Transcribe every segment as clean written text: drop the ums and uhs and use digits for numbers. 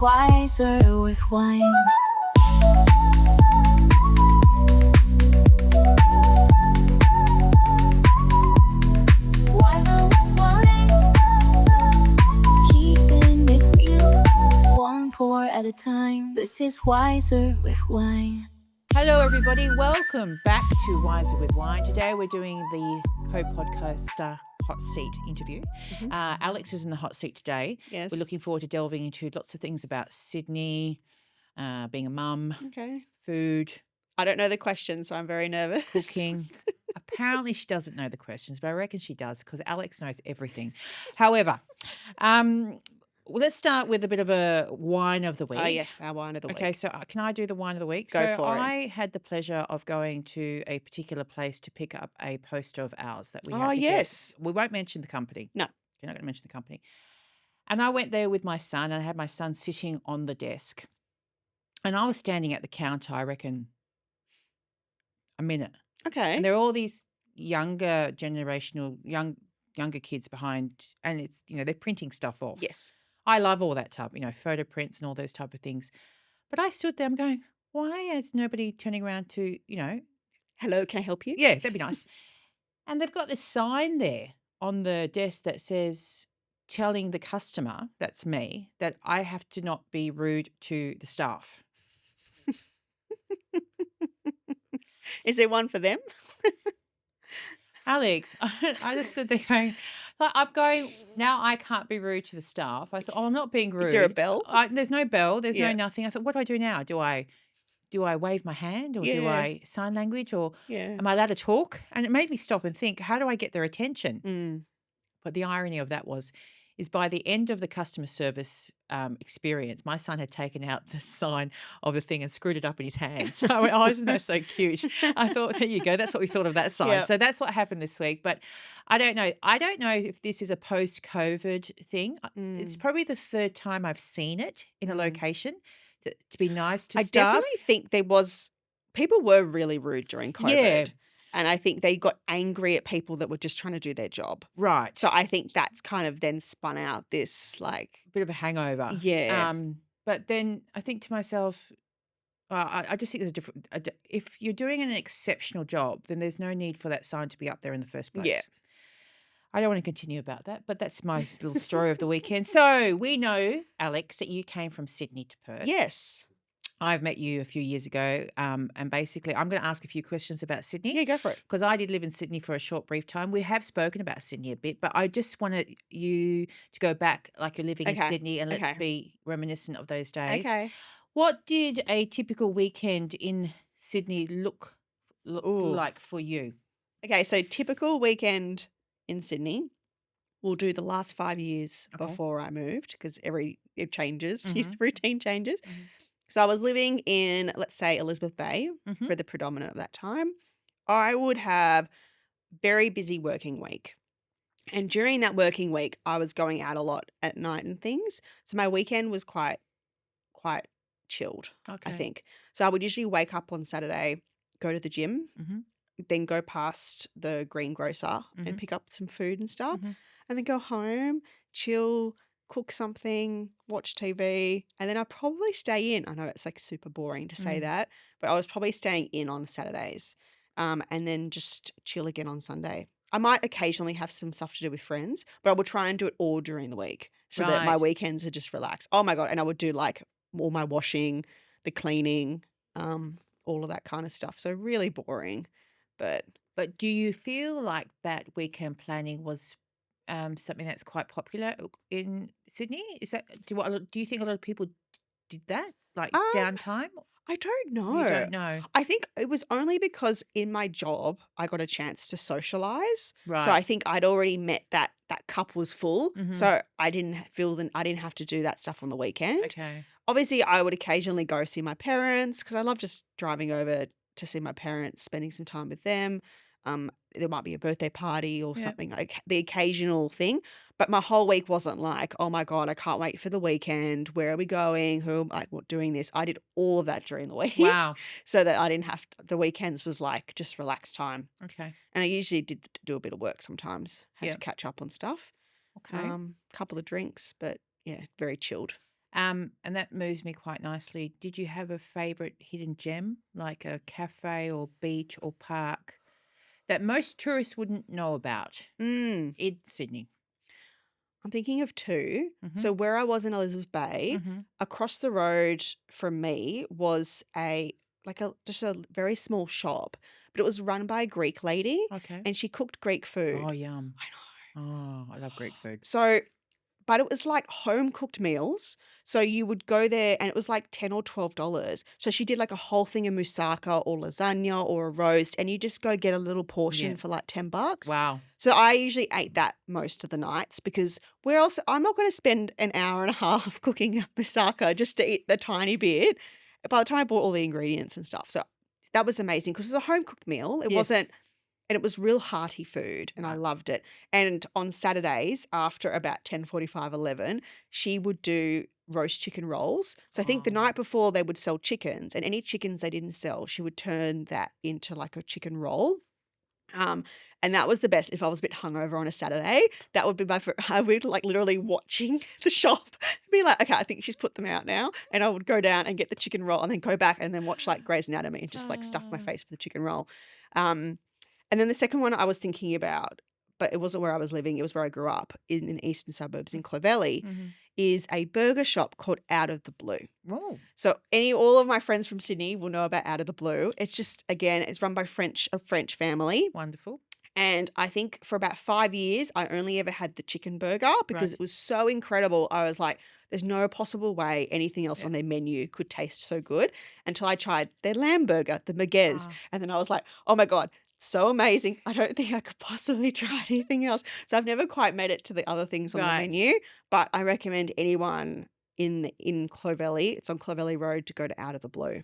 Wiser with wine. Wiser with wine. Keeping it real, one pour at a time. This is Wiser with Wine. Hello, everybody. Welcome back to Wiser with Wine. Today we're doing the co-podcaster hot seat interview. Alex is in the hot seat today. Yes. We're looking forward to delving into lots of things about Sydney, being a mum, Okay. food, I don't know the question, so I'm very nervous. cooking. Apparently she doesn't know the questions, but I reckon she does because Alex knows everything. However, let's start with a bit of a wine of the week. Oh, yes, our wine of the week. Okay, so can I do the wine of the week? Go for it. I had the pleasure of going to a particular place to pick up a poster of ours that we had Oh, to get. yes. We won't mention the company. No. You're not going to mention the company. And I went there with my son, and I had my son sitting on the desk. And I was standing at the counter, I reckon, a minute. Okay. And there are all these younger kids behind, and it's, they're printing stuff off. Yes. I love all that type, photo prints and all those type of things. But I stood there, I'm going, why is nobody turning around to, Hello, can I help you? yeah, that'd be nice. And they've got this sign there on the desk that says, telling the customer, that's me, that I have to not be rude to the staff. Is there one for them? Alex, I just stood there going, now I can't be rude to the staff. I thought, I'm not being rude. Is there a bell? There's no bell. There's no Yeah. nothing. I thought, what do I do now? Do I wave my hand or do Yeah. I sign language or Yeah. am I allowed to talk? And it made me stop and think, how do I get their attention? Mm. But the irony of that is by the end of the customer service experience, my son had taken out the sign of the thing and screwed it up in his hand. So I went, oh, isn't that so cute? I thought, there you go. That's what we thought of that sign. Yeah. So that's what happened this week. But I don't know. I don't know if this is a post-COVID thing. It's probably the third time I've seen it in a location to be nice to I staff. definitely think people were really rude during COVID. Yeah. And I think they got angry at people that were just trying to do their job. Right. So I think that's kind of then spun out this bit of a hangover. Yeah. But then I think to myself, I just think there's if you're doing an exceptional job, then there's no need for that sign to be up there in the first place. Yeah. I don't want to continue about that, but that's my little story of the weekend. So we know, Alex, that you came from Sydney to Perth. Yes. I've met you a few years ago, and basically I'm going to ask a few questions about Sydney. Yeah, go for it. Because I did live in Sydney for a short, brief time. We have spoken about Sydney a bit, but I just wanted you to go back like you're living in Okay, Sydney and let's okay. be reminiscent of those days. Okay. What did a typical weekend in Sydney look Ooh. like for you? Okay, so typical weekend in Sydney. We'll do the last 5 years Okay. before I moved because it changes, Mhm. your routine changes. Mhm. So I was living in, let's say, Elizabeth Bay Mhm. for the predominant of that time. I would have very busy working week. And during that working week, I was going out a lot at night and things. So my weekend was quite chilled, Okay. I think. So I would usually wake up on Saturday, go to the gym, Mhm. then go past the greengrocer Mhm. and pick up some food and stuff, Mhm. and then go home, chill, cook something, watch TV, and then I'd probably stay in. I know it's like super boring to say that, but I was probably staying in on Saturdays, and then just chill again on Sunday. I might occasionally have some stuff to do with friends, but I would try and do it all during the week so that my Right. weekends are just relaxed. Oh my God. And I would do like all my washing, the cleaning, all of that kind of stuff. So really boring, but But do you feel like that weekend planning was something that's quite popular in Sydney? Is that do you think a lot of people did that, like um, downtime? I don't You know. don't know, I think it was only because in my job I got a chance to socialize. So I right? think I'd already met that cup was full. Mhm. So I didn't I didn't have to do that stuff on the weekend. Okay. Obviously, I would occasionally go see my parents because I love just driving over to see my parents, spending some time with them. There might be a birthday party or Yeah. something, like the occasional thing. But my whole week wasn't like, oh my God, I can't wait for the weekend. Where are we going? Who am I doing this? I did all of that during the week. Wow. So that I didn't have the weekends was like just relaxed time. Okay. And I usually did do a bit of work sometimes, had Yeah. to catch up on stuff. Okay. Couple of drinks, but yeah, very chilled. And that moves me quite nicely. Did you have a favorite hidden gem, like a cafe or beach or park that most tourists wouldn't know about Mm. in Sydney? I'm thinking of two. Mm-hmm. So where I was in Elizabeth Bay, Mm-hmm. across the road from me was just a very small shop, but it was run by a Greek lady Okay. and she cooked Greek food. Oh, yum. I Oh, I love Greek food. So, but it was like home cooked meals. So you would go there and it was like $10 or $12. So she did like a whole thing of moussaka or lasagna or a roast, and you just go get a little portion Yeah. for like $10. Wow. So I usually ate that most of the nights because where else? I'm not going to spend an hour and a half cooking a moussaka just to eat the tiny bit. By the time I bought all the ingredients and stuff. So that was amazing because it was a home cooked meal. It Yes. wasn't, and it was real hearty food and I Wow. loved it. And on Saturdays after about 10:45, 11, she would do roast chicken rolls. So I think the Oh. night before they would sell chickens, and any chickens they didn't sell, she would turn that into like a chicken roll. And that was the best. If I was a bit hungover on a Saturday, that would be I would like literally watching the shop and be like, okay, I think she's put them out now. And I would go down and get the chicken roll and then go back and then watch like Grey's Anatomy and just like stuff my Ah. face with the chicken roll. Um, and then the second one I was thinking about, but it wasn't where I was living, it was where I grew up in the eastern suburbs in Clovelly, Mm-hmm. is a burger shop called Out of the Blue. Oh. So all of my friends from Sydney will know about Out of the Blue. It's just, again, it's run by a French family. Wonderful. And I think for about 5 years, I only ever had the chicken burger because Right. it was so incredible. I was like, there's no possible way anything else Yeah. on their menu could taste so good until I tried their lamb burger, the merguez. Ah. And then I was like, oh my God, so amazing. I don't think I could possibly try anything else. So I've never quite made it to the other things on the Right. menu, but I recommend anyone in Clovelly, it's on Clovelly Road, to go to Out of the Blue.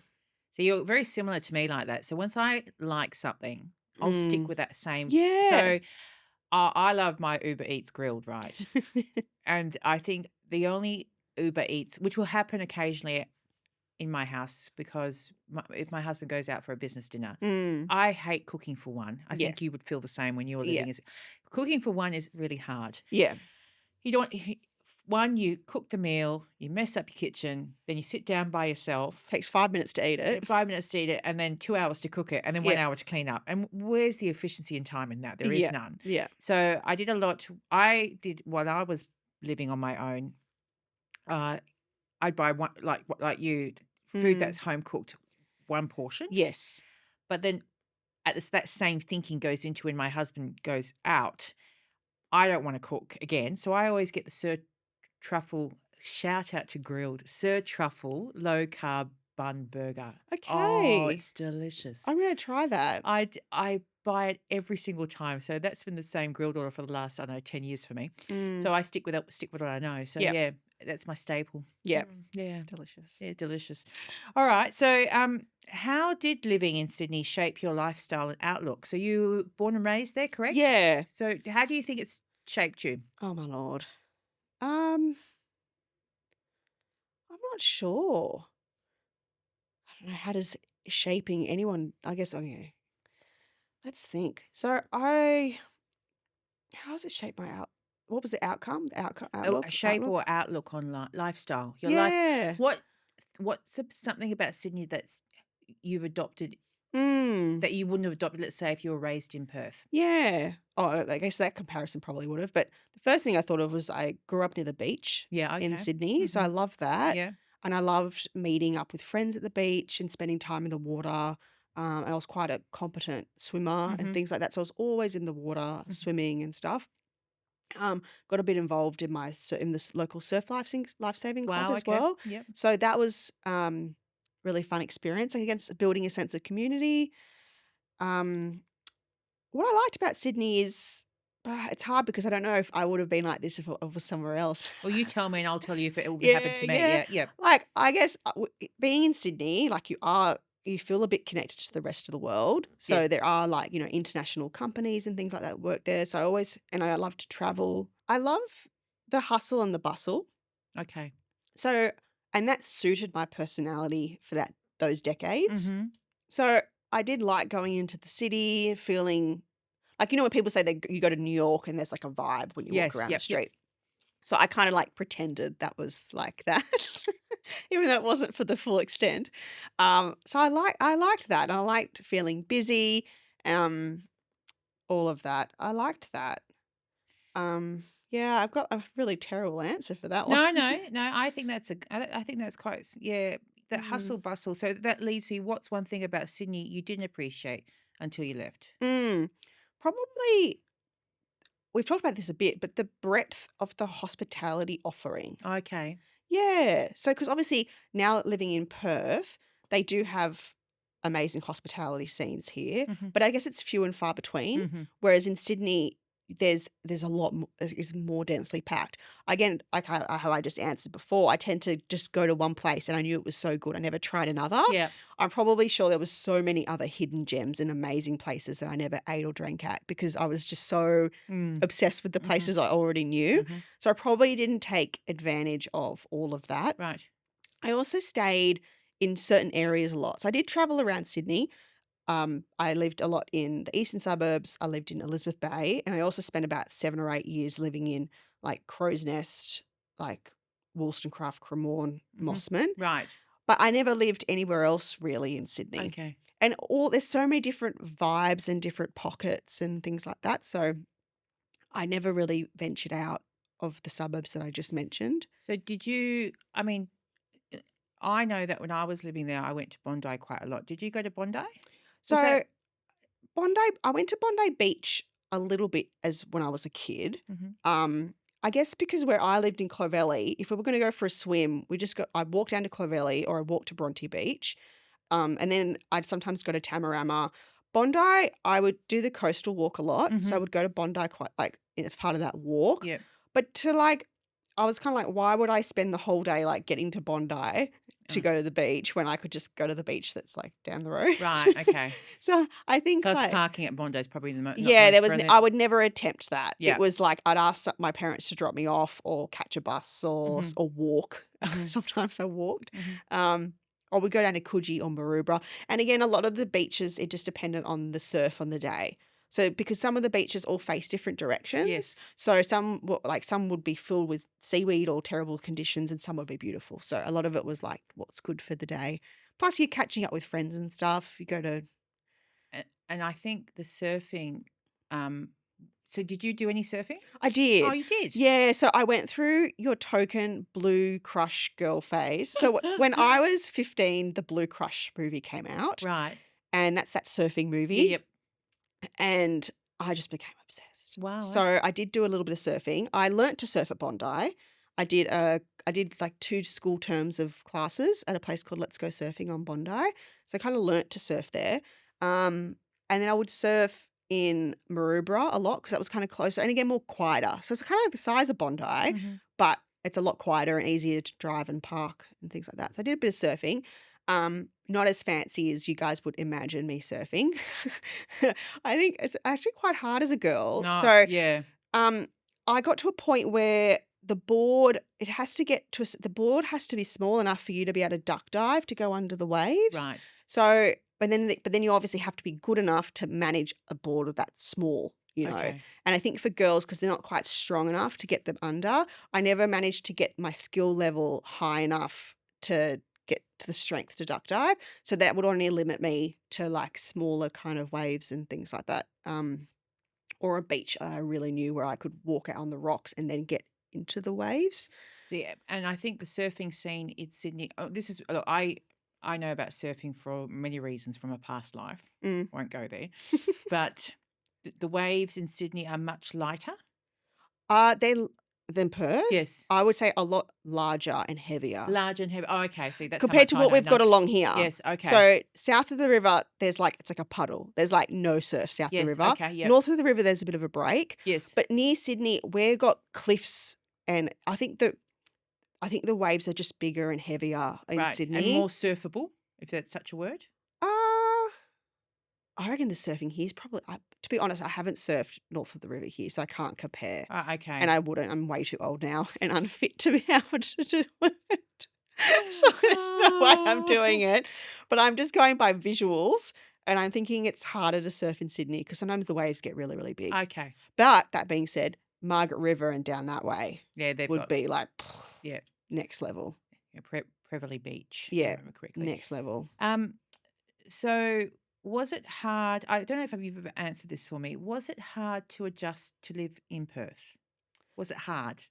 So you're very similar to me like that. So once I like something, I'll stick Mm. with that same. Yeah. So I love my Uber Eats grilled, right? And I think the only Uber Eats, which will happen occasionally in my house because if my husband goes out for a business dinner, Mm. I hate cooking for one. I Yeah. think you would feel the same when you were Yeah. living. Cooking for one is really hard. Yeah. You don't. One, you cook the meal, you mess up your kitchen, then you sit down by yourself. Takes 5 minutes to eat it. 5 minutes to eat it, and then 2 hours to cook it, and then 1 Yeah. hour to clean up. And where's the efficiency and time in that? There is Yeah. none. Yeah. So I did a lot. I did when I was living on my own. I'd buy one like you food Mm. that's home cooked, one portion. Yes. But then that same thinking goes into when my husband goes out. I don't want to cook again, so I always get the Sir Truffle. Shout out to grilled Sir Truffle low carb bun burger. Oh, Okay. it's delicious. I'm going to try that. I buy it every single time. So that's been the same grilled order for the last, I don't know, 10 years for me. Mm. So I stick with what I know. So Yep. yeah, that's my staple. Yep. Yeah. Delicious. Yeah, delicious. All right. So how did living in Sydney shape your lifestyle and outlook? So you were born and raised there, correct? Yeah. So how do you think it's shaped you? Oh my Lord. I'm not sure. I don't know. How does shaping anyone, I guess, okay. Let's think. So how has it shaped my what was the outcome? The outlook? A shape Outlook? or outlook on lifestyle? Your life. Yeah. What's something about Sydney that's you've adopted Mm. that you wouldn't have adopted, let's say, if you were raised in Perth? Yeah. Oh, I guess that comparison probably would have. But the first thing I thought of was I grew up near the beach Yeah, in okay. Sydney. So I love that. Yeah. And I loved meeting up with friends at the beach and spending time in the water. And I was quite a competent swimmer and Mhm. things like that. So I was always in the water, Mhm. swimming and stuff. Got a bit involved in in this local surf lifesaving club Wow, as okay. well. Yep. So that was really fun experience. I guess building a sense of community. What I liked about Sydney is, but it's hard because I don't know if I would have been like this if it was somewhere else. Well, you tell me and I'll tell you if it would happen to me. Yeah. Yeah. Like, I guess being in Sydney, like you feel a bit connected to the rest of the world. So Yes. there are like, international companies and things like that work there. So I love to travel. I love the hustle and the bustle. Okay. So, and that suited my personality for those decades. Mm-hmm. So I did like going into the city, feeling like, when people say that you go to New York and there's like a vibe when you Yes, walk around yep, the street. So I kind of like pretended that was like that, even though it wasn't for the full extent. So I liked that. I liked feeling busy, um, all of that. I liked that. Yeah, I've got a really terrible answer for that one. No, no, no. I think that's I think that's quite that Mm. hustle bustle. So that leads me. What's one thing about Sydney you didn't appreciate until you left? Mm. Probably we've talked about this a bit, but the breadth of the hospitality offering. Okay. Yeah. So, because obviously now living in Perth, they do have amazing hospitality scenes here, Mm-hmm. but I guess it's few and far between. Mm-hmm. Whereas in Sydney, there's a lot more, is more densely packed. Again, like how I just answered before, I tend to just go to one place and I knew it was so good. I never tried another. Yeah. I'm probably sure there was so many other hidden gems and amazing places that I never ate or drank at because I was just so Mm. obsessed with the Mm-hmm. places I already knew. Mm-hmm. So I probably didn't take advantage of all of that. Right. I also stayed in certain areas a lot. So I did travel around Sydney. I lived a lot in the eastern suburbs. I lived in Elizabeth Bay, and I also spent about 7 or 8 years living in like Crow's Nest, like Wollstonecraft, Cremorne, Mm-hmm. Mossman. Right. But I never lived anywhere else really in Sydney. Okay. And there's so many different vibes and different pockets and things like that. So I never really ventured out of the suburbs that I just mentioned. So did you? I mean, I know that when I was living there, I went to Bondi quite a lot. Did you go to Bondi? Was So that? Bondi, I went to Bondi Beach a little bit as when I was a kid. Mm-hmm. I guess because where I lived in Clovelly, if we were going to go for a swim, I'd walk down to Clovelly or I'd walk to Bronte Beach. And then I'd sometimes go to Tamarama. Bondi, I would do the coastal walk a lot. So I Mm-hmm. would go to Bondi quite like as part of that walk. Yep. But I was kind of like, why would I spend the whole day like getting to Bondi to Oh. go to the beach when I could just go to the beach that's like down the road? Right. Okay. So I think Plus, like, parking at Bondi is probably not yeah, most friendly. I would never attempt that. Yeah. It was like I'd ask my parents to drop me off or catch a bus or Mhm. or walk. Mhm. Sometimes I walked. Mhm. Or we'd go down to Coogee or Maroubra. And again, a lot of the beaches, it just depended on the surf on the day. So because some of the beaches all face different directions. Yes. So some would be filled with seaweed or terrible conditions and some would be beautiful. So a lot of it was like what's good for the day. Plus you're catching up with friends and stuff. You go to And I think the surfing. So did you do any surfing? I did. Oh, you did. Yeah, so I went through your token Blue Crush girl phase. So when I was 15, the Blue Crush movie came out, Right. and that's that surfing Yeah. movie, Yep. and I just became obsessed. Wow. So I did do a little bit of surfing. I learnt to surf at Bondi. I did like 2 school terms of classes at a place called Let's Go Surfing on Bondi. So I kind of learnt to surf there. And then I would surf in Maroubra a lot because that was kind of closer and again more quieter. So it's kind of like the size of Bondi, Mhm. but it's a lot quieter and easier to drive and park and things like that. So I did a bit of surfing. Not as fancy as you guys would imagine me surfing. I think it's actually quite hard as a girl. No. So Yeah. I got to a point where the board the board has to be small enough for you to be able to duck dive to go under the waves. Right. So, but then you obviously have to be good enough to manage a board that small, Okay. And I think for girls, because they're not quite strong enough to get them under, I never managed to get my skill level high enough to get to the strength to duck dive. So that would only limit me to like smaller kind of waves and things like that. Or a beach that I really knew where I could walk out on the rocks and then get into the waves. See, and I think the surfing scene in Sydney. Oh, this is. Look, I know about surfing for many reasons from a past life. Mm. Won't go there, but the waves in Sydney are much lighter. Than Perth? Yes. I would say a lot larger and heavier. Large and heavy. Oh, okay. See, that's how Compared much to I what know. we've got No. along here. Yes. Okay. So south of the river, it's like a puddle. There's like no surf south of Yes. the river. Okay. Yep. North of the river, there's a bit of a break. Yes. But near Sydney, we've got cliffs, and I think the waves are just bigger and heavier in Right. Sydney. And more surfable, if that's such a word. I reckon the surfing here is probably. To be honest, I haven't surfed north of the river here, so I can't compare. Okay. And I wouldn't. I'm way too old now and unfit to be able to do it. So there's no way I'm doing it. But I'm just going by visuals, and I'm thinking it's harder to surf in Sydney because sometimes the waves get really, really big. Okay. But that being said, Margaret River and down that way Yeah, they've would got be like yeah, next level. yeah, Preverly Beach, if I Yeah, remember correctly. next level. So was it hard? I don't know if you've ever answered this for me. Was it hard to adjust to live in Perth? Was it hard?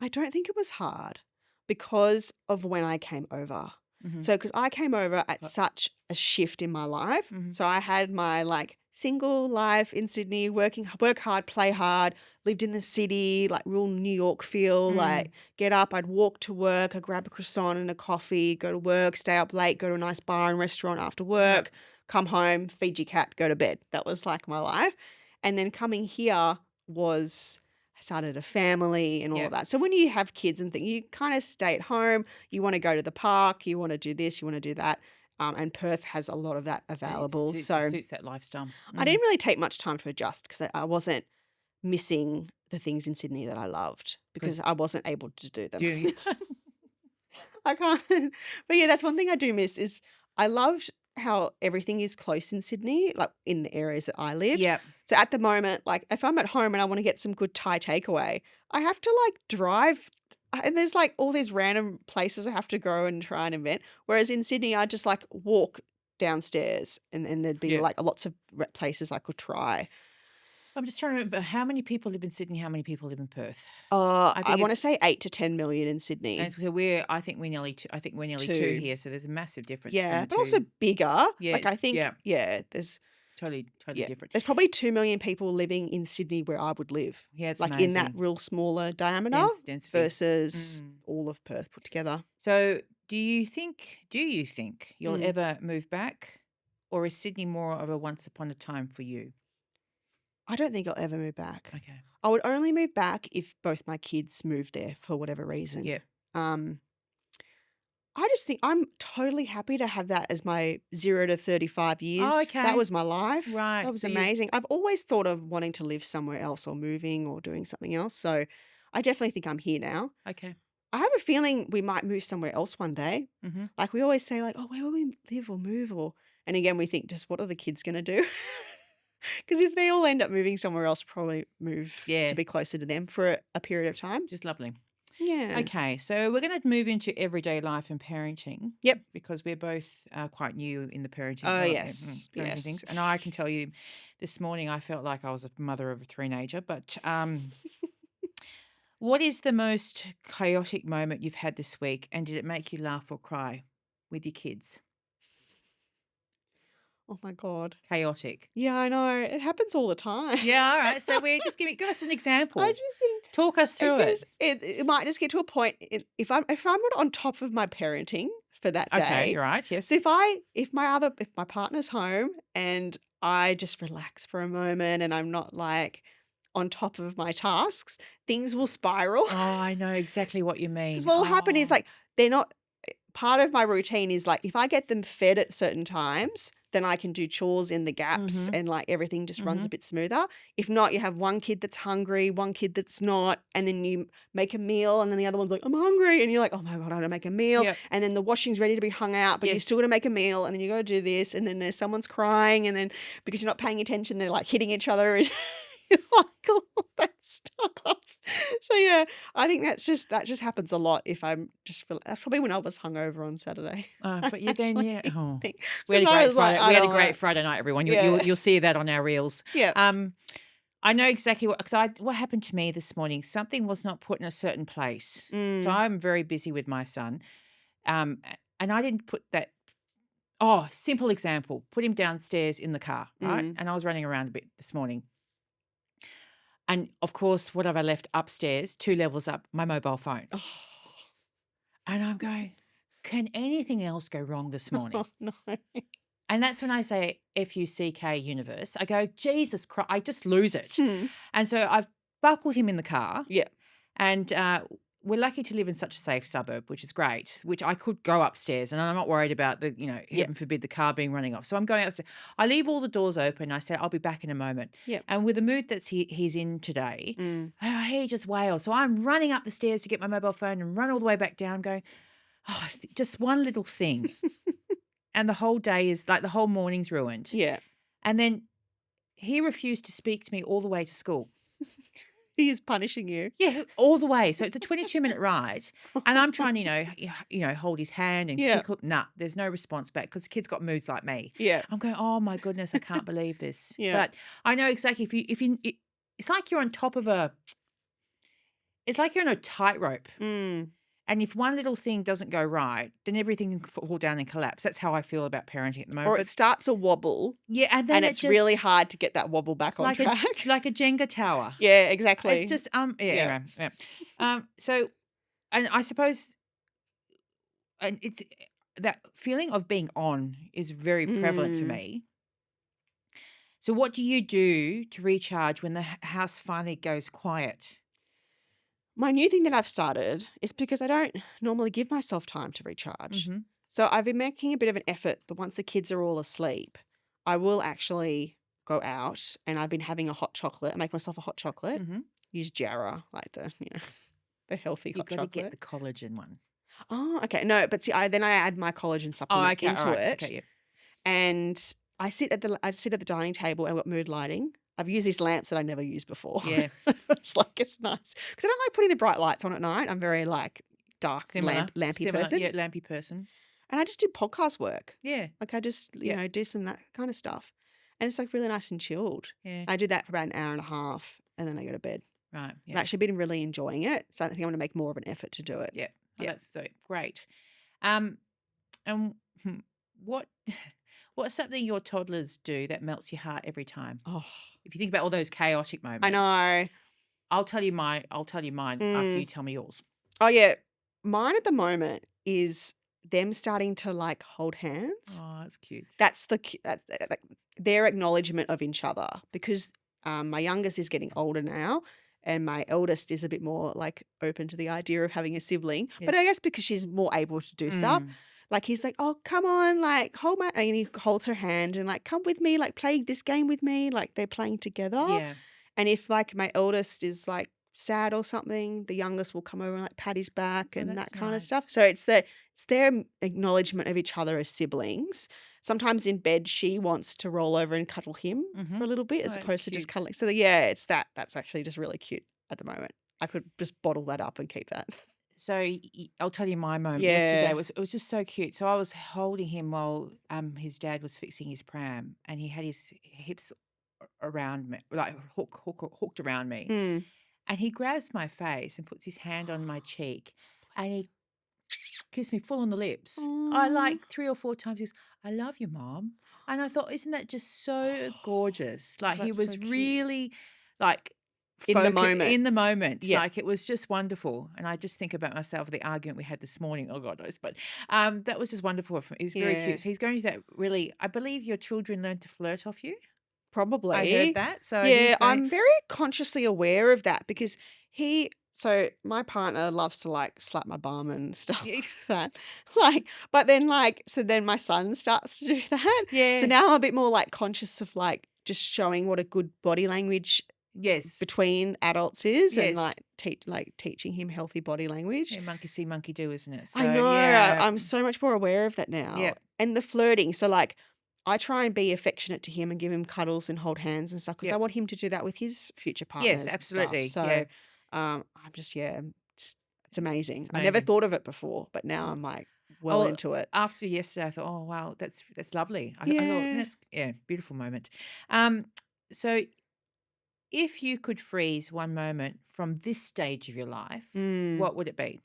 I don't think it was hard because of when I came over. Mm-hmm. So, because I came over at What? such a shift in my life. Mm-hmm. So, I had my like single life in Sydney, work hard, play hard, lived in the city, like real New York feel. Like, get up, I'd walk to work, I'd grab a croissant and a coffee, go to work, stay up late, go to a nice bar and restaurant after work, come home, feed your cat, go to bed. That was like my life. And then coming here was. I started a family and all of that. So when you have kids and things, you kind of stay at home. You want to go to the park. You want to do this. You want to do that. And Perth has a lot of that available. So suits that lifestyle. I didn't really take much time to adjust because I wasn't missing the things in Sydney that I loved because I wasn't able to do them. I can't. But yeah, that's one thing I do miss is I loved how everything is close in Sydney, like in the areas that I live. Yeah. So at the moment, like if I'm at home and I want to get some good Thai takeaway, I have to like drive and there's like all these random places I have to go and try and invent. Whereas in Sydney, I just like walk downstairs and there'd be like lots of places I could try. I'm just trying to remember how many people live in Sydney, how many people live in Perth. I want to say 8 to 10 million in Sydney. And so I think we're nearly two here. So there's a massive difference. Yeah, but also bigger. Yes, like I think, there's totally different. There's probably 2 million people living in Sydney where I would live. Yeah, it's like amazing. in that real smaller diameter Density. versus all of Perth put together. So do you think you'll ever move back, or is Sydney more of a once upon a time for you? I don't think I'll ever move back. Okay. I would only move back if both my kids moved there for whatever reason. Yeah. I just think I'm totally happy to have that as my 0 to 35 years. Oh, okay. That was my life. Right. That was amazing. I've always thought of wanting to live somewhere else or moving or doing something else. So I definitely think I'm here now. Okay. I have a feeling we might move somewhere else one day. Mm-hmm. Like we always say like, oh, where will we live or move? And again, we think just what are the kids going to do? Because if they all end up moving somewhere else, probably move to be closer to them for a period of time. Just lovely. Yeah. Okay, so we're going to move into everyday life and parenting. Yep. Because we're both quite new in the parenting. Oh, yes. Parenting things. And I can tell you this morning I felt like I was a mother of a teenager. But what is the most chaotic moment you've had this week, and did it make you laugh or cry with your kids? Oh my God. Chaotic. Yeah, I know. It happens all the time. Yeah, all right. So give us an example. I just think Talk us through it. It might just get to a point if I'm not on top of my parenting for that day. Okay, you're right. Yes. So if my partner's home and I just relax for a moment and I'm not like on top of my tasks, things will spiral. Oh, I know exactly what you mean. Because what will happen is like they're not part of my routine is like if I get them fed at certain times, then I can do chores in the gaps and like everything just runs a bit smoother. If not, you have one kid that's hungry, one kid that's not, and then you make a meal and then the other one's like, I'm hungry. And you're like, oh my God, I gotta make a meal. Yep. And then the washing's ready to be hung out, but you still gotta make a meal and then you gotta do this. And then there's someone's crying and then because you're not paying attention, they're like hitting each other and like all that stuff. So yeah, I think that just happens a lot if I'm just that's probably when I was hungover on Saturday. But you then Oh. Think. We had a Because I great was like, Friday. I We had a don't great wanna- Friday night, everyone. Yeah. You'll see that on our reels. Yeah. I know exactly what happened to me this morning. Something was not put in a certain place. So I'm very busy with my son. And I didn't put that. Oh, simple example. Put him downstairs in the car, right? And I was running around a bit this morning. And of course, what have I left upstairs, 2 levels up? My mobile phone. Oh, And I'm going, can anything else go wrong this morning? no. And that's when I say FUCK universe. I go, Jesus Christ, I just lose it. And so I've buckled him in the car. Yeah. And we're lucky to live in such a safe suburb, which is great, which I could go upstairs and I'm not worried about the, heaven forbid, the car being running off. So I'm going upstairs. I leave all the doors open. I say, I'll be back in a moment. Yeah. And with the mood that he's in today, he just wails. So I'm running up the stairs to get my mobile phone and run all the way back down going, oh, just one little thing. And the whole day is like the whole morning's ruined. Yeah. And then he refused to speak to me all the way to school. He's punishing you. Yeah, all the way. So it's a 22-minute ride, and I'm trying to, hold his hand and Yeah. tickle. Nah, there's no response back because the kid's got moods like me. Yeah. I'm going, oh my goodness, I can't believe this. Yeah. But I know exactly it's like you're on top of it's like you're on a tightrope. Mm. And if one little thing doesn't go right, then everything can fall down and collapse. That's how I feel about parenting at the moment. Or But it starts a wobble yeah, and then and it it's really just hard to get that wobble back on like track. like a Jenga tower. Yeah, exactly. It's just Yeah. anyway, yeah. So, and I suppose, and it's that feeling of being on is very prevalent for Mm. me. So what do you do to recharge when the house finally goes quiet? My new thing that I've started is because I don't normally give myself time to recharge. Mm-hmm. So I've been making a bit of an effort that once the kids are all asleep, I will actually go out and I've been having a hot chocolate. I make myself a hot chocolate. Mm-hmm. Use Jarrah, like the healthy You've hot got to get chocolate. the collagen one. Oh, okay. No, but see, then I add my collagen Oh, supplement okay, all into right, it, okay, yeah. and I sit at the dining table and I've got mood lighting. I've used these lamps that I never used before. Yeah. It's nice because I don't like putting the bright lights on at night. I'm very dark Similar, lampy person, yeah, lampy person. and I just do podcast work. Yeah, Like I just Yeah. do some that kind of stuff, and it's like really nice and chilled. yeah, I do that for about an hour and a half, and then I go to bed. right, I've yeah, actually been really enjoying it, so I think I'm going to make more of an effort to do it. yeah. Oh, Yeah. that's so great. And what what's something your toddlers do that melts your heart every time? Oh, If you think about all those chaotic moments, I know. I'll tell you mine after Mm. you tell me yours. Oh yeah, mine at the moment is them starting to like hold hands. Oh, that's cute. That's like their acknowledgement of each other because my youngest is getting older now and my eldest is a bit more like open to the idea of having a sibling. But Yes. I guess because she's more able to do stuff, Mm. like he's like, oh, come on, like hold my, and he holds her hand and like, come with me, like play this game with me. Like they're playing together. Yeah. And if like my eldest is like sad or something, the youngest will come over and like pat his back Oh, and that that's kind of nice. stuff. So it's their acknowledgement of each other as siblings. Sometimes in bed she wants to roll over and cuddle him Mhm. for a little bit Oh, as that's opposed to just cute. cuddling. So yeah, it's that. That's actually just really cute at the moment. I could just bottle that up and keep that. So I'll tell you my moment. Yesterday Yeah. it was just so cute. So I was holding him while his dad was fixing his pram, and he had his hips around me, like hooked around me, Mm. and he grabs my face and puts his hand on my cheek, and he kissed me full on the lips. I Aw. like 3 or 4 times. He goes, "I love you, Mom," and I thought, isn't that just so gorgeous? Like he That's was so cute. really like In the moment. in the moment. Yeah. Like it was just wonderful. And I just think about myself, the argument we had this morning. Oh God knows, but that was just wonderful. He's very Yeah. cute. So he's going through that really. I believe your children learn to flirt off you. Probably. I heard that. So Yeah, he's going. I'm very consciously aware of that because so my partner loves to like slap my bum and stuff Yeah. like that. Like, but then so then my son starts to do that. So Yeah. now I'm a bit more like conscious of like just showing what a good body language Yes. between adults is and Yes. like teaching him healthy body language. Yeah, monkey see, monkey do, isn't it? I So know. yeah. I'm so much more aware of that now. Yeah. And the flirting. So like I try and be affectionate to him and give him cuddles and hold hands and stuff because I Yep. want him to do that with his future partners. Yes, and stuff. absolutely. So Yeah. I'm just it's amazing. It's I never amazing. thought of it before, but now I'm like well Oh, into it. after yesterday, I thought, oh wow, that's lovely. I thought Yeah. that's beautiful moment. So if you could freeze one moment from this stage of your life, Mm. what would it be?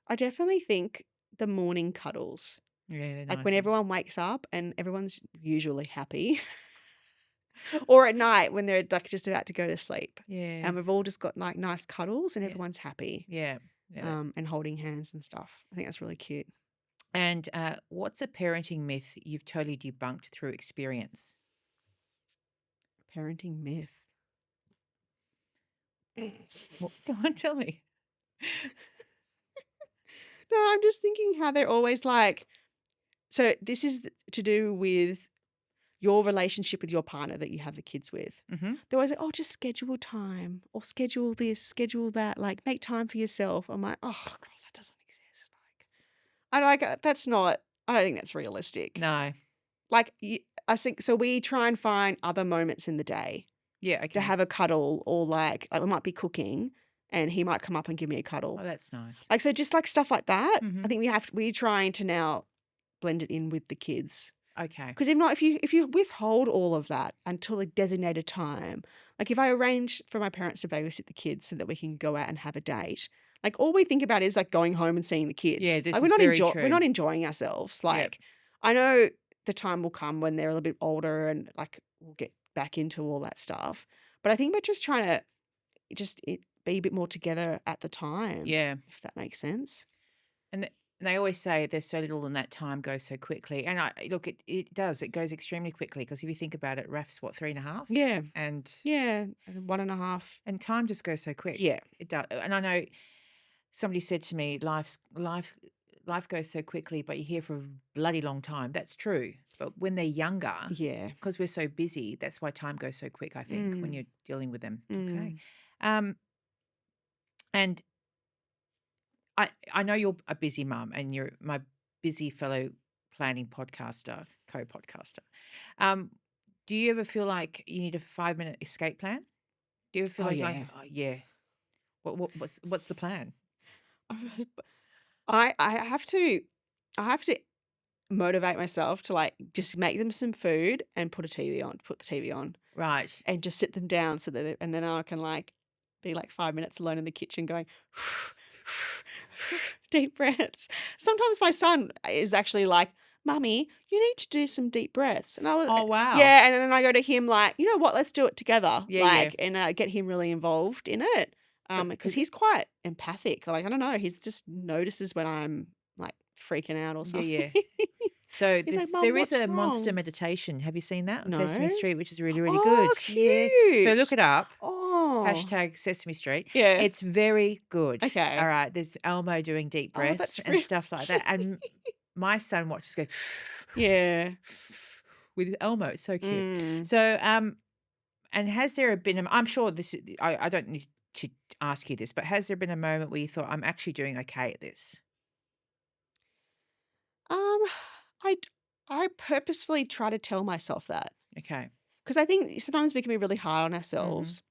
I definitely think the morning cuddles. Yeah, they're Like nice. when everyone wakes up and everyone's usually happy. Or at night when they're like just about to go to sleep. Yes. And we've all just got like nice cuddles and Yeah. everyone's happy. Yeah. Yeah. And holding hands and stuff. I think that's really cute. And what's a parenting myth you've totally debunked through experience? Parenting myth. Well, go on, tell me. No, I'm just thinking how they're always like, so this is to do with your relationship with your partner that you have the kids with. Mm-hmm. They're always like, oh, just schedule time or schedule this, schedule that, like make time for yourself. I'm like, oh, God, that doesn't exist. I don't think that's realistic. No. Like, I think, so we try and find other moments in the day Yeah, to okay. have a cuddle, or like we might be cooking and he might come up and give me a cuddle. Oh, that's nice. Like, so just like stuff like that. I Mhm. think we're trying to now blend it in with the kids. Okay. Because if not, if you withhold all of that until a designated time, like if I arrange for my parents to babysit the kids so that we can go out and have a date, like all we think about is like going home and seeing the kids. Yeah, this Like is very we're true. not enjoying ourselves. Yep. Like I know the time will come when they're a little bit older and like we'll get back into all that stuff. But I think we're just trying to be a bit more together at the time, Yeah. if that makes sense. And they always say there's so little and that time goes so quickly. And look, it does. It goes extremely quickly because if you think about it, Raf's what, 3.5? Yeah. And Yeah. 1.5. and time just goes so quick. Yeah. It does. And I know somebody said to me, life goes so quickly, but you're here for a bloody long time. That's true. But when they're younger, Yeah. because we're so busy, that's why time goes so quick, I think, when Mm. you're dealing with them. Mm. Okay. And I know you're a busy mum and you're my busy fellow planning podcaster, co-podcaster. Do you ever feel like you need a 5-minute escape plan? Do you ever feel Oh like, yeah. oh yeah, what's the plan? I have to motivate myself to like just make them some food and put the TV on Right. and just sit them down so that and then I can like be like 5 minutes alone in the kitchen going deep breaths. Sometimes my son is actually like, "Mummy, you need to do some deep breaths." And I was Oh wow. yeah, and then I go to him like, "You know what? Let's do it together." Yeah, Like and get him really involved in it. But Because he's quite empathic. Like I don't know, he's just notices when I'm like freaking out or yeah. something. So He's like, "Mum, there is what's a monster wrong?" meditation. Have you seen that on Sesame No. Street, which is really, really Oh, good? Yeah. So look cute. it up. Oh. Hashtag Sesame Street. Yeah. It's very good. Okay. All right. There's Elmo doing deep Oh, breaths that's and really stuff like that. And my son watches go Yeah. with Elmo. It's so cute. Mm. So and has there been I'm sure I don't need to ask you this, but has there been a moment where you thought I'm actually doing okay at this? Um, I d I purposefully try to tell myself that Okay. because I think sometimes we can be really hard on Mhm. ourselves,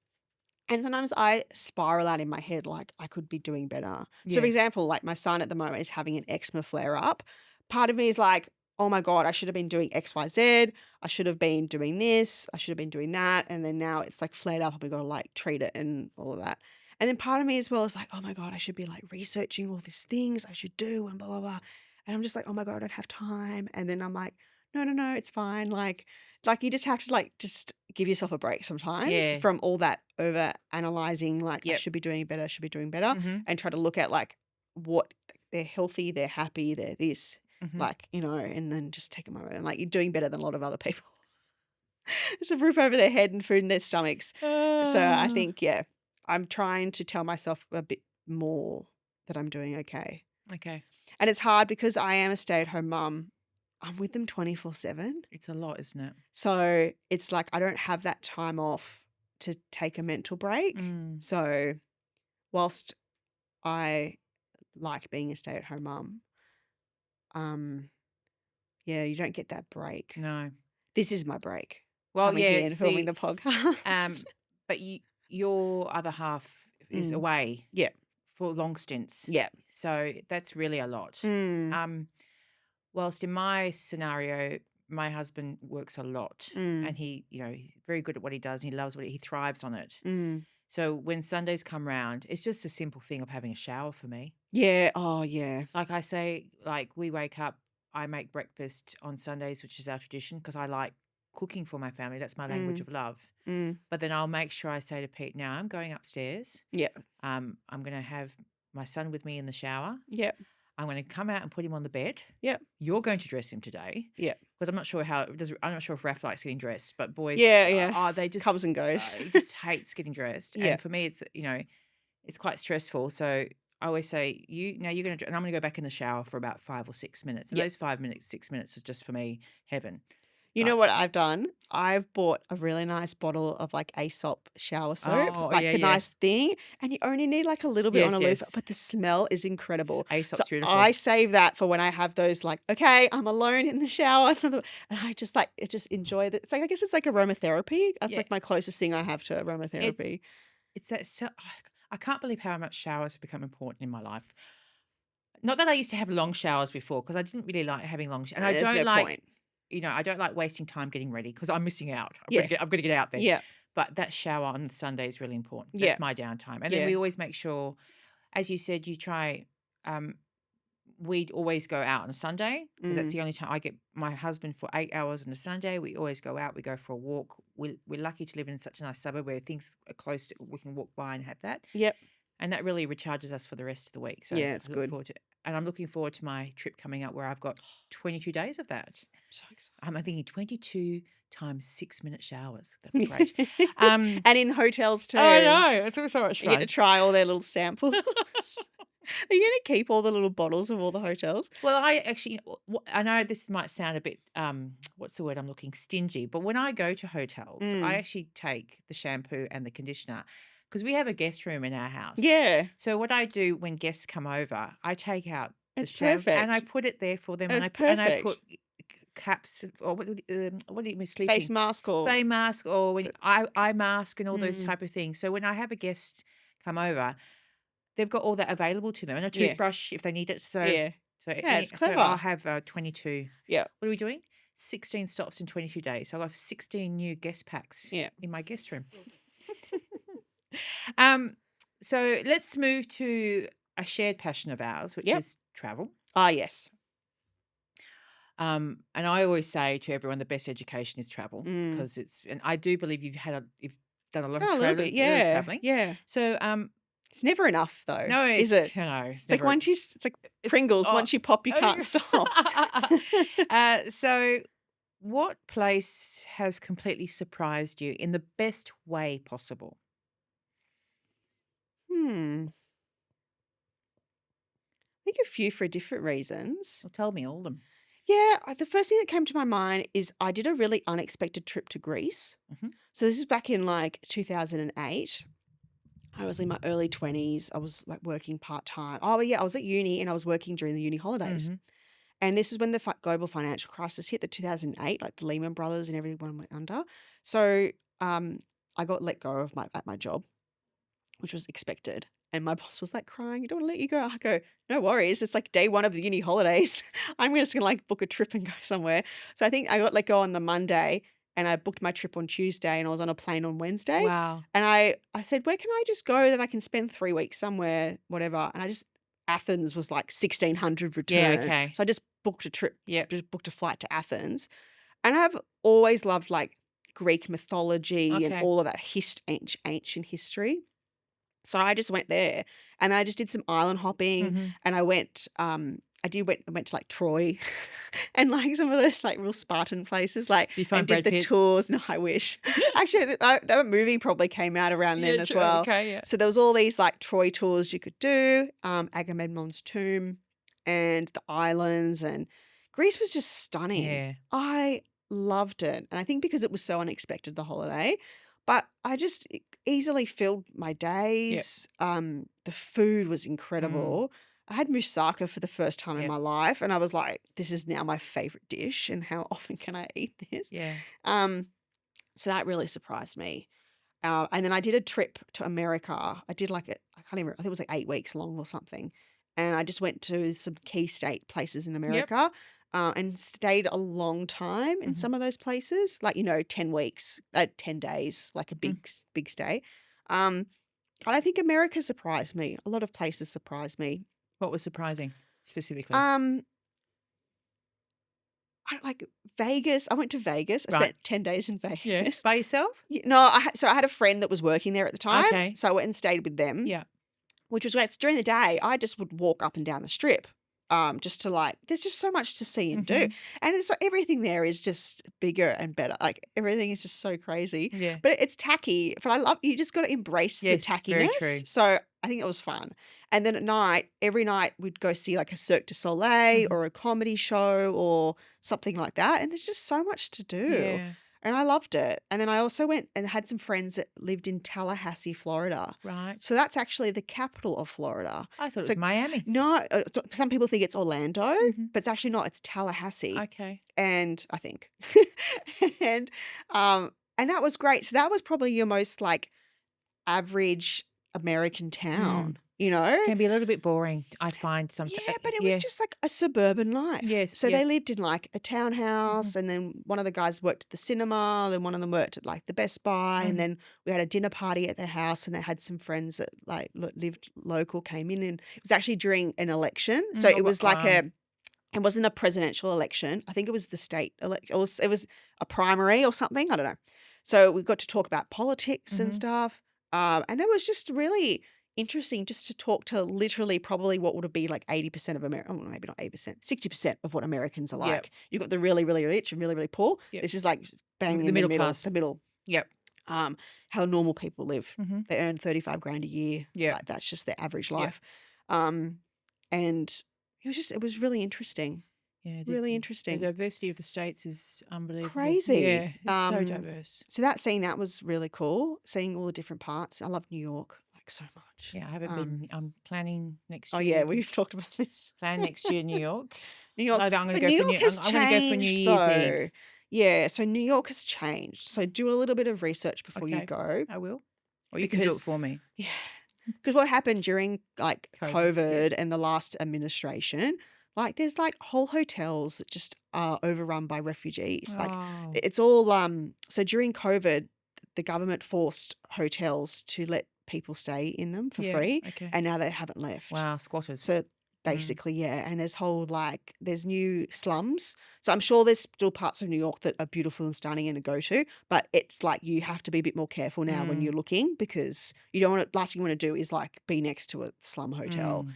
and sometimes I spiral out in my head like I could be doing better. So, for Yeah. example, like my son at the moment is having an eczema flare up. Part of me is like, "Oh my god, I should have been doing XYZ. I should have been doing this. I should have been doing that." And then now it's like flared up and we got to like treat it and all of that. And then part of me as well is like, "Oh my god, I should be like researching all these things I should do and blah blah blah." And I'm just like, "Oh my god, I don't have time." And then I'm like, "No, no, no, it's fine." Like you just have to like just give yourself a break sometimes Yeah. from all that over analyzing like I Yep. should be doing better, I should be doing better, Mhm. and try to look at like what they're healthy, they're happy, they're this, Mhm. like, and then just take a moment and like you're doing better than a lot of other people. It's a roof over their head and food in their stomachs. So I Ah. think, yeah, I'm trying to tell myself a bit more that I'm doing okay. Okay. And it's hard because I am a stay-at-home mum. I'm with them 24/7. It's a lot, isn't it? So it's like I don't have that time off to take a mental break. Mm. So whilst I like being a stay-at-home mum, um, yeah, you don't get that break. No. This is my break. Well, Coming yeah, here and filming see, the podcast. but your other half is Mm. away Yeah. for long stints. Yeah. So that's really a lot. Mm. Whilst in my scenario, my husband works a lot Mm. and he's very good at what he does and he loves he thrives on it. Mm. So when Sundays come round, it's just a simple thing of having a shower for me. Yeah. Oh, yeah. Like I say, like we wake up, I make breakfast on Sundays, which is our tradition because I like cooking for my family. That's my language Mm. of love. Mm. But then I'll make sure I say to Pete, now I'm going upstairs. Yeah. I'm going to have my son with me in the shower. Yeah. I'm going to come out and put him on the bed. Yeah. You're going to dress him today. Yeah. Because I'm not sure I'm not sure if Raph likes getting dressed, but boys, Yeah. Yeah. they just Comes and goes. he just hates getting dressed. Yeah. And for me, it's quite stressful. So I always say, you're going to, and I'm going to go back in the shower for about 5 or 6 minutes. And Yeah. those 6 minutes was just for me heaven. You know what I've done? I've bought a really nice bottle of like Aesop shower soap, Oh, like yeah, the yeah. nice thing, and you only need like a little bit on Yes, a loofah, yes. but the smell is incredible. So Aesop's beautiful. I save that for when I have those like, okay, I'm alone in the shower, and I just like just enjoy that. It's like I guess it's like aromatherapy. That's Yeah. like my closest thing I have to aromatherapy. It's that so I can't believe how much showers have become important in my life. Not that I used to have long showers before because I didn't really like having long and I There's don't no like, point. I don't like wasting time getting ready because I'm missing out. Yeah. I've got to get out there. Yeah. But that shower on Sunday is really important. Yeah. That's my downtime. And then Yeah. we always make sure, as you said, you try. We'd always go out on a Sunday because that's Mm. the only time I get my husband for 8 hours on a Sunday. We always go out. We go for a walk. We're lucky to live in such a nice suburb where things are close to we can walk by and have that. Yep. And that really recharges us for the rest of the week. So Yeah, it's I look good. forward to and I'm looking forward to my trip coming up where I've got 22 days of that. So excited. I'm thinking 22 times 6-minute showers. That'd be great. And in hotels too. I know. It's always so much You fun. get to try all their little samples. Are you going to keep all the little bottles of all the hotels? Well, I actually, I know this might sound a bit, what's the word I'm looking, stingy, but when I go to hotels, I Mm. actually take the shampoo and the conditioner because we have a guest room in our house. Yeah, So what I do when guests come over, I take out the it's shampoo and I perfect. put it there for them, It's and I perfect. put caps or what do you mean Face sleeping mask or face mask or when eye mask and all those Mm. type of things. So when I have a guest come over, they've got all that available to them and a Yeah. toothbrush if they need it. So Yeah. Yeah, it's so I'll clever. have 22. Yeah. What are we doing? 16 stops in 22 days. So I'll have 16 new guest packs Yeah. in my guest room. So let's move to a shared passion of ours, which Yep. is travel. Ah, yes. And I always say to everyone, the best education is travel Mm. because and I do believe you've done a lot Done a of little bit. Yeah. traveling. Yeah. So It's never enough though, no, is it's it? it's It's like never. it's like It's Pringles. Once you pop, you can't stop. So what place has completely surprised you in the best way possible? I think a few for different reasons. Well, tell me all of them. Yeah, the first thing that came to my mind is I did a really unexpected trip to Greece. Mhm. So this is back in like 2008. I was in my early 20s. I was like working part-time. Oh, yeah, I was at uni and I was working during the uni holidays. Mhm. And this is when the global financial crisis hit, the 2008, like the Lehman Brothers and everyone went under. So I got let go at my job, which was expected. And my boss was like crying, I don't want to let you go. I go, no worries. It's like day one of the uni holidays. I'm just going to like book a trip and go somewhere. So I think I got let go on the Monday and I booked my trip on Tuesday and I was on a plane on Wednesday. Wow. And I said, where can I just go that I can spend 3 weeks somewhere, whatever. And Athens was like 1,600 return. Yeah, okay. So I just booked a trip, Yep. just booked a flight to Athens. And I've always loved like Greek mythology and Okay. all of that ancient history. So I just went there and I just did some island hopping Mhm. and I went to like Troy and like some of those like real Spartan places like Did you find and did Brad the Pitt? tours. No, I wish. Actually, that movie probably came out around then as true. well. Okay, yeah. So there was all these like Troy tours you could do, Agamemnon's tomb and the islands, and Greece was just stunning. Yeah. I loved it. And I think because it was so unexpected, the holiday, but I just easily filled my days. The food was incredible. I had moussaka for the first time in Yep. my life, and I was like, this is now my favorite dish, and how often can I eat this? Yeah. So that really surprised me. And then I did a trip to America. I did I can't even, I think it was like 8 weeks long or something. And I just went to some key state places in America and stayed a long time in Mhm. some of those places, like, 10 weeks, 10 days, like a big stay. And I think America surprised me. A lot of places surprised me. What was surprising specifically? Like Vegas. I went to Vegas. I Right. spent 10 days in Vegas. Yeah. By yourself? No, so I had a friend that was working there at the time. Okay. So I went and stayed with them. Yeah. Which was great. So during the day, I just would walk up and down the strip. just to like, there's just so much to see and do. Mhm. And it's like everything there is just bigger and better. Like everything is just so crazy. Yeah. But it's tacky. But I love, you just got to embrace the Yes, very true. tackiness. So I think it was fun. And then at night, every night we'd go see like a Cirque du Soleil Mhm. or a comedy show or something like that. And there's just so much to do. Yeah. And I loved it. And then I also went and had some friends that lived in Tallahassee, Florida. Right. So that's actually the capital of Florida. I thought it So was Miami. no, some people think it's Orlando, Mhm. but it's actually not. It's Tallahassee, Okay. and I think, and and that was great. So that was probably your most like average American town, you know? Can be a little bit boring, I find sometimes. Yeah, but it was Yeah. just like a suburban life. Yes, So yeah. they lived in like a townhouse, and then one of the guys worked at the cinema, then one of them worked at like the Best Buy, Mhm. and then we had a dinner party at their house, and they had some friends that like lived local came in, and it was actually during an election, so Oh, it was like wow. it wasn't a presidential election. I think it was the state elect. It was a primary or something. I don't know. So we got to talk about politics and Mhm. stuff, and it was just really interesting just to talk to literally probably what would be like 80% of America. Oh, maybe not 80%, 60% of what Americans are Yep. like. You've got the really, really rich and really, really poor. Yep. This is like bang The in middle class. the middle. Yep. How normal people live. Mhm. They earn 35 grand a year. Yep. Like that's just their average Yep. life. And it was really interesting. Yeah, Really the interesting. diversity of the states is unbelievable. Crazy. Yeah, it's so diverse. So that was really cool, seeing all the different parts. I love New York like so much. Yeah, I haven't been. I'm planning next Oh year. yeah, we've talked about this. Plan next year, New York. New York. I'm going to But go New for York has I'm going to go for New changed Year's though. Eve. Yeah, so New York has changed. So do a little bit of research before you Okay. go. I will. Or you can do Because it for me. Yeah. Because what happened during like COVID, COVID and the last administration, like there's like whole hotels that just are overrun by refugees. Like Oh, it's all so during COVID, the government forced hotels to let people stay in them for yeah. free, Okay. and now they haven't left. Wow, squatters. So basically, yeah, and there's whole like there's new slums. So I'm sure there's still parts of New York that are beautiful and stunning and to go to, but it's like you have to be a bit more careful now when you're looking because you don't want to. Last thing you want to do is like be next to a slum hotel.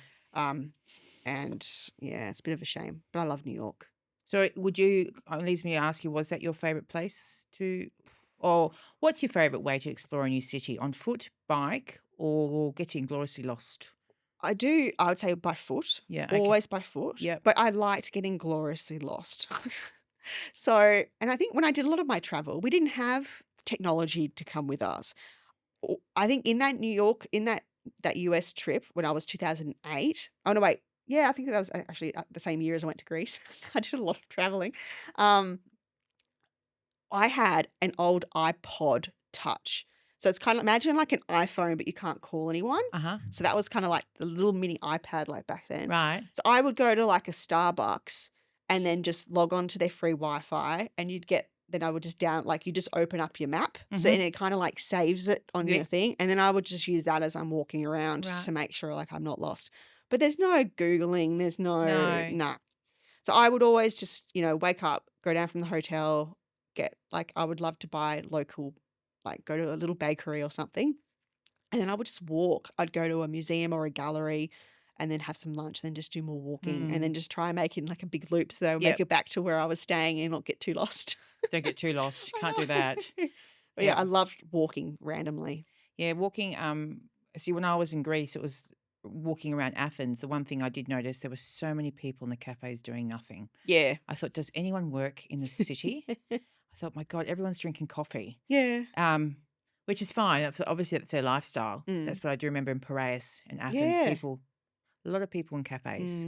And yeah, it's a bit of a shame, but I love New York. So would you? It leaves me to ask you: was that your favorite place to, or what's your favorite way to explore a new city? On foot, bike, or getting gloriously lost? I would say by foot. Yeah. Okay. Always by foot. Yep. But I liked getting gloriously lost. So, and I think when I did a lot of my travel, we didn't have technology to come with us. I think in that New York, in that US trip when I was 2008. Oh no, wait. Yeah, I think that was actually the same year as I went to Greece. I did a lot of traveling. I had an old iPod Touch. So it's kind of imagine like an iPhone, but you can't call anyone. So that was kind of like the little mini iPad like back then. Right. So I would go to like a Starbucks and then just log on to their free Wi-Fi, and then I would just you just open up your map. So and it kind of like saves it on Yeah. your thing. And then I would just use that as I'm walking around just Right. to make sure like I'm not lost. But there's no Googling, there's no. No. So I would always just, wake up, go down from the hotel, I would love to buy local, like go to a little bakery or something. And then I would just walk. I'd go to a museum or a gallery and then have some lunch, then just do more walking and then just try and make it like a big loop so that I would make Yep. it back to where I was staying and not get too lost. Don't get too lost. Can't do that. But yeah, I Yeah. loved walking randomly. Yeah, walking. See, when I was in Greece, it was walking around Athens. The one thing I did notice, there were so many people in the cafes doing nothing. Yeah. I thought, does anyone work in this city? I thought, my God, everyone's drinking coffee. Yeah. Which is fine. Obviously, that's their lifestyle. Mm. That's what I do remember in Piraeus and Athens. Yeah. A lot of people in cafes.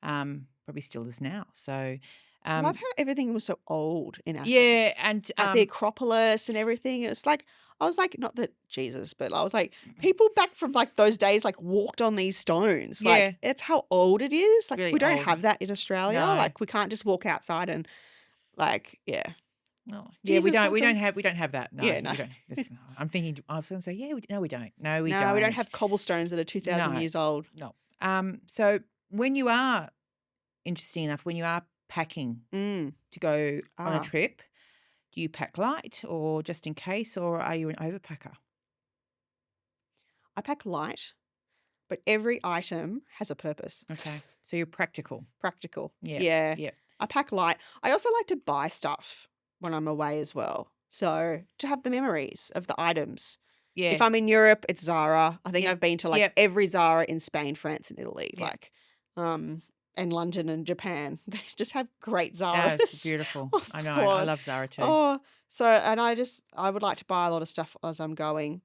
Mm. Probably still is now. So, I love how everything was so old in Athens. yeah, and At the Acropolis and everything. It's like, I was like, not that Jesus, but I was like, people back from like those days like walked on these stones. Yeah. Like, it's how old it is. Like, Really we don't old. have that in Australia. No. Like, we can't just walk outside and like, yeah. oh, yeah, we Jesus, don't welcome. have that. No, Yeah, no. we don't. I'm thinking. I was going to say, yeah, no, we don't. No, we No, don't. we don't have cobblestones that are 2,000 No. years old. No. So when you are interesting enough, when you are packing Mm. to go on a Ah. trip, do you pack light or just in case, or are you an overpacker? I pack light, but every item has a purpose. Okay. So you're practical. Practical. Yeah. Yeah. Yeah. I pack light. I also like to buy stuff when I'm away as well. So to have the memories of the items. Yeah. If I'm in Europe, it's Zara. I think Yep. I've been to like Yep. every Zara in Spain, France, and Italy. Yep. Like, and London and Japan. They just have great Oh, it's Zaras. beautiful. Oh I know. I God. love Zara too. Oh, so and I would like to buy a lot of stuff as I'm going.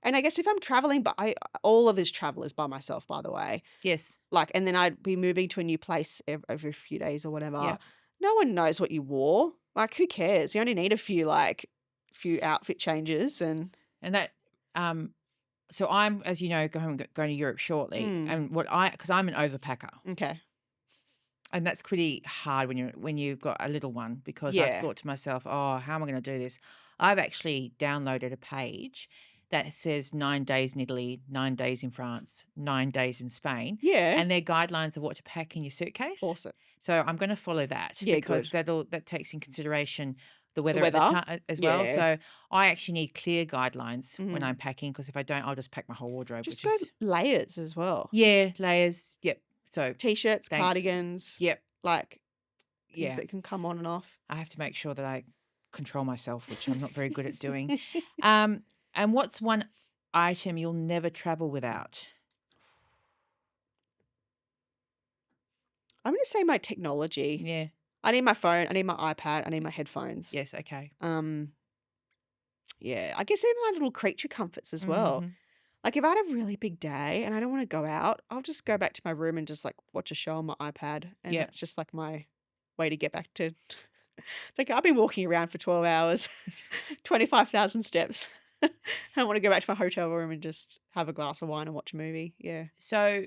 And I guess if I'm traveling, but all of this travel is by myself, by the way. Yes. Like, and then I'd be moving to a new place every few days or whatever. Yeah. No one knows what you wore. Like, who cares? You only need a few outfit changes and And that, so I'm, as you know, going to Europe shortly, and because I'm an overpacker, okay. and that's pretty hard when you've got a little one, because I've Yeah. thought to myself, oh, how am I going to do this? I've actually downloaded a page that says 9 days in Italy, 9 days in France, 9 days in Spain, Yeah. and they're guidelines of what to pack in your suitcase. Awesome. So I'm going to follow that, Yeah, because good. that takes in consideration the weather at the weather? time as well. Yeah. So I actually need clear guidelines when Mhm. I'm packing, because if I don't, I'll just pack my whole wardrobe, Just which go is layers as well. layers. Yep. So T-shirts, thanks. cardigans, Yep. like things Yeah. that can come on and off. I have to make sure that I control myself, which I'm not very good at doing. And what's one item you'll never travel without? I'm going to say my technology. Yeah. I need my phone, I need my iPad, I need my headphones. Yes. Okay. Yeah, I guess they're my little creature comforts as well. Mhm. Like if I had a really big day and I don't want to go out, I'll just go back to my room and just like watch a show on my iPad. And Yep. that's just like my way to get back to it's like I've been walking around for 12 hours, 25,000 steps. I want to go back to my hotel room and just have a glass of wine and watch a movie. Yeah. So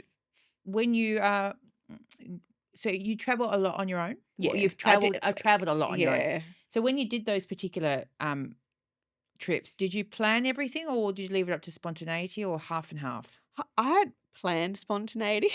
when you so you travel a lot on your own? Well, Yeah. you've I did. traveled a lot on your own. Yeah. So when you did those particular trips, did you plan everything, or did you leave it up to spontaneity, or half and half? I had planned spontaneity.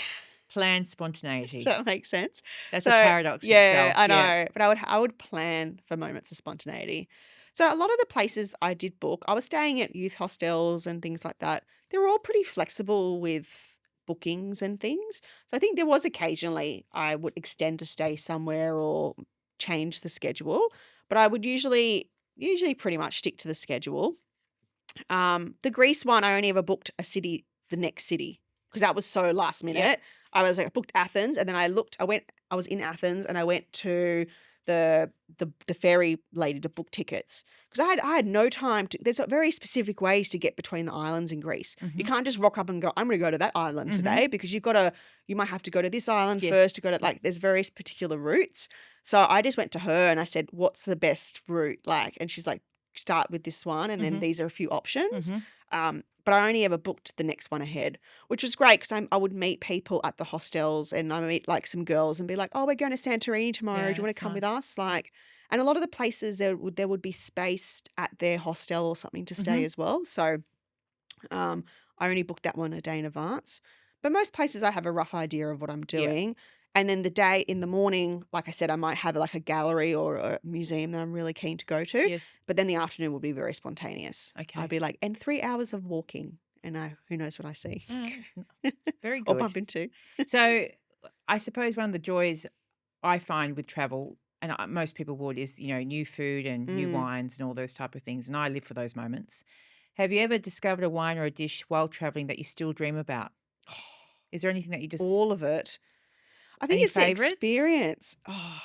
Planned If spontaneity. that makes sense. That's a So paradox yeah, itself. I Yeah. know, but I would plan for moments of spontaneity. So a lot of the places I did book, I was staying at youth hostels and things like that. They were all pretty flexible with bookings and things. So I think there was occasionally I would extend to stay somewhere or change the schedule, but I would usually pretty much stick to the schedule. The Greece one, I only ever booked the next city, because that was so last Yep. minute. I was like, I booked Athens, and then I was in Athens, and I went to the ferry lady to book tickets, because I had no time to. There's very specific ways to get between the islands in Greece. You Mhm. can't just rock up and go, I'm going to go to that island Mhm. today, because you might have to go to this island Yes. first to go to, like, there's various particular routes. So I just went to her and I said, what's the best route? Like, and she's like, start with this one, and then Mhm. these are a few options. Mhm. But I only ever booked the next one ahead, which was great, because I would meet people at the hostels, and I meet like some girls and be like, oh, we're going to Santorini tomorrow. Yeah, Do you want that's to come with nice. us? Like, and a lot of the places there would be space at their hostel or something to stay Mhm. as well. So I only booked that one a day in advance. But most places I have a rough idea of what I'm Yeah. doing. And then the day in the morning, like I said, I might have like a gallery or a museum that I'm really keen to go to. Yes. But then the afternoon will be very spontaneous. Okay. I'd be like, and 3 hours of walking. And who knows what I see Oh, very or good. bump into. So I suppose one of the joys I find with travel, and most people would, is, new food and new Mm. wines and all those type of things. And I live for those moments. Have you ever discovered a wine or a dish while traveling that you still dream about? Is there anything that you just, All of it. I think any it's the favorites? experience. Oh,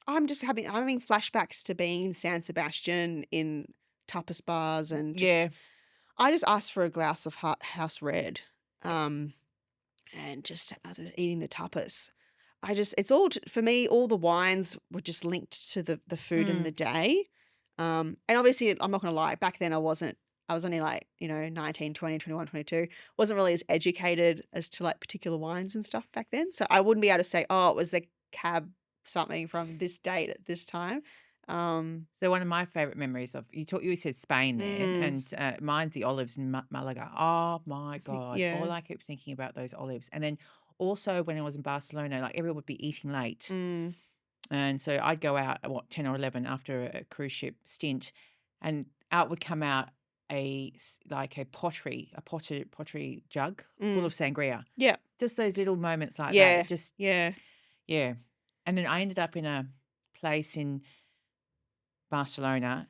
I'm having flashbacks to being in San Sebastian in tapas bars, and Yeah. I just asked for a glass of house red, and just eating the tapas. It's all for me. All the wines were just linked to the food in the day. And obviously, I'm not going to lie, back then I was only like, 19, 20, 21, 22. Wasn't really as educated as to like particular wines and stuff back then. So I wouldn't be able to say, oh, it was the cab something from this date at this time. So one of my favorite memories of you said Spain there, Mm. and mine's the olives in Malaga. Oh my God! Yeah. All I kept thinking about those olives, and then also when I was in Barcelona, like everyone would be eating late, Mm. and so I'd go out at 10 or 11 after a cruise ship stint, and out would come out like a pottery jug full Mm. of sangria. Yeah. Just those little moments like that. Yeah. It just Yeah. yeah. And then I ended up in a place in Barcelona,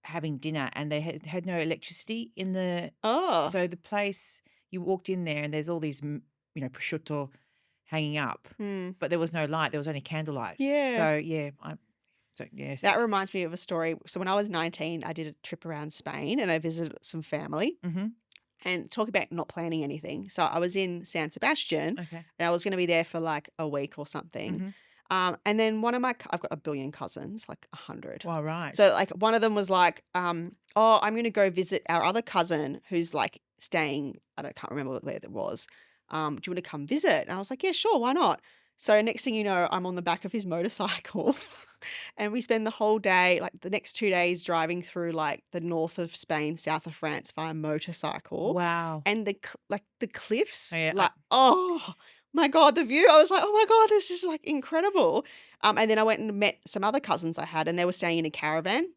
having dinner, and they had no electricity in the. Oh. So the place, you walked in there, and there's all these prosciutto hanging up, Mm. but there was no light. There was only candlelight. Yeah. So yeah, yes. That reminds me of a story. So when I was 19, I did a trip around Spain and I visited some family. Mm-hmm. And talk about not planning anything. So I was in San Sebastian Okay. and I was going to be there for like a week or something. Mm-hmm. And then I've got a billion cousins, like 100. Well, right. So like one of them was like, I'm going to go visit our other cousin who's like staying, can't remember where it was. Do you want to come visit? And I was like, yeah, sure, why not? So next thing you know, I'm on the back of his motorcycle and we spend the whole day, like the next 2 days driving through like the north of Spain, south of France via motorcycle. Wow. And the cliffs, Yeah, like, oh my God, the view. I was like, oh my God, this is like incredible. And then I went and met some other cousins I had and they were staying in a caravan.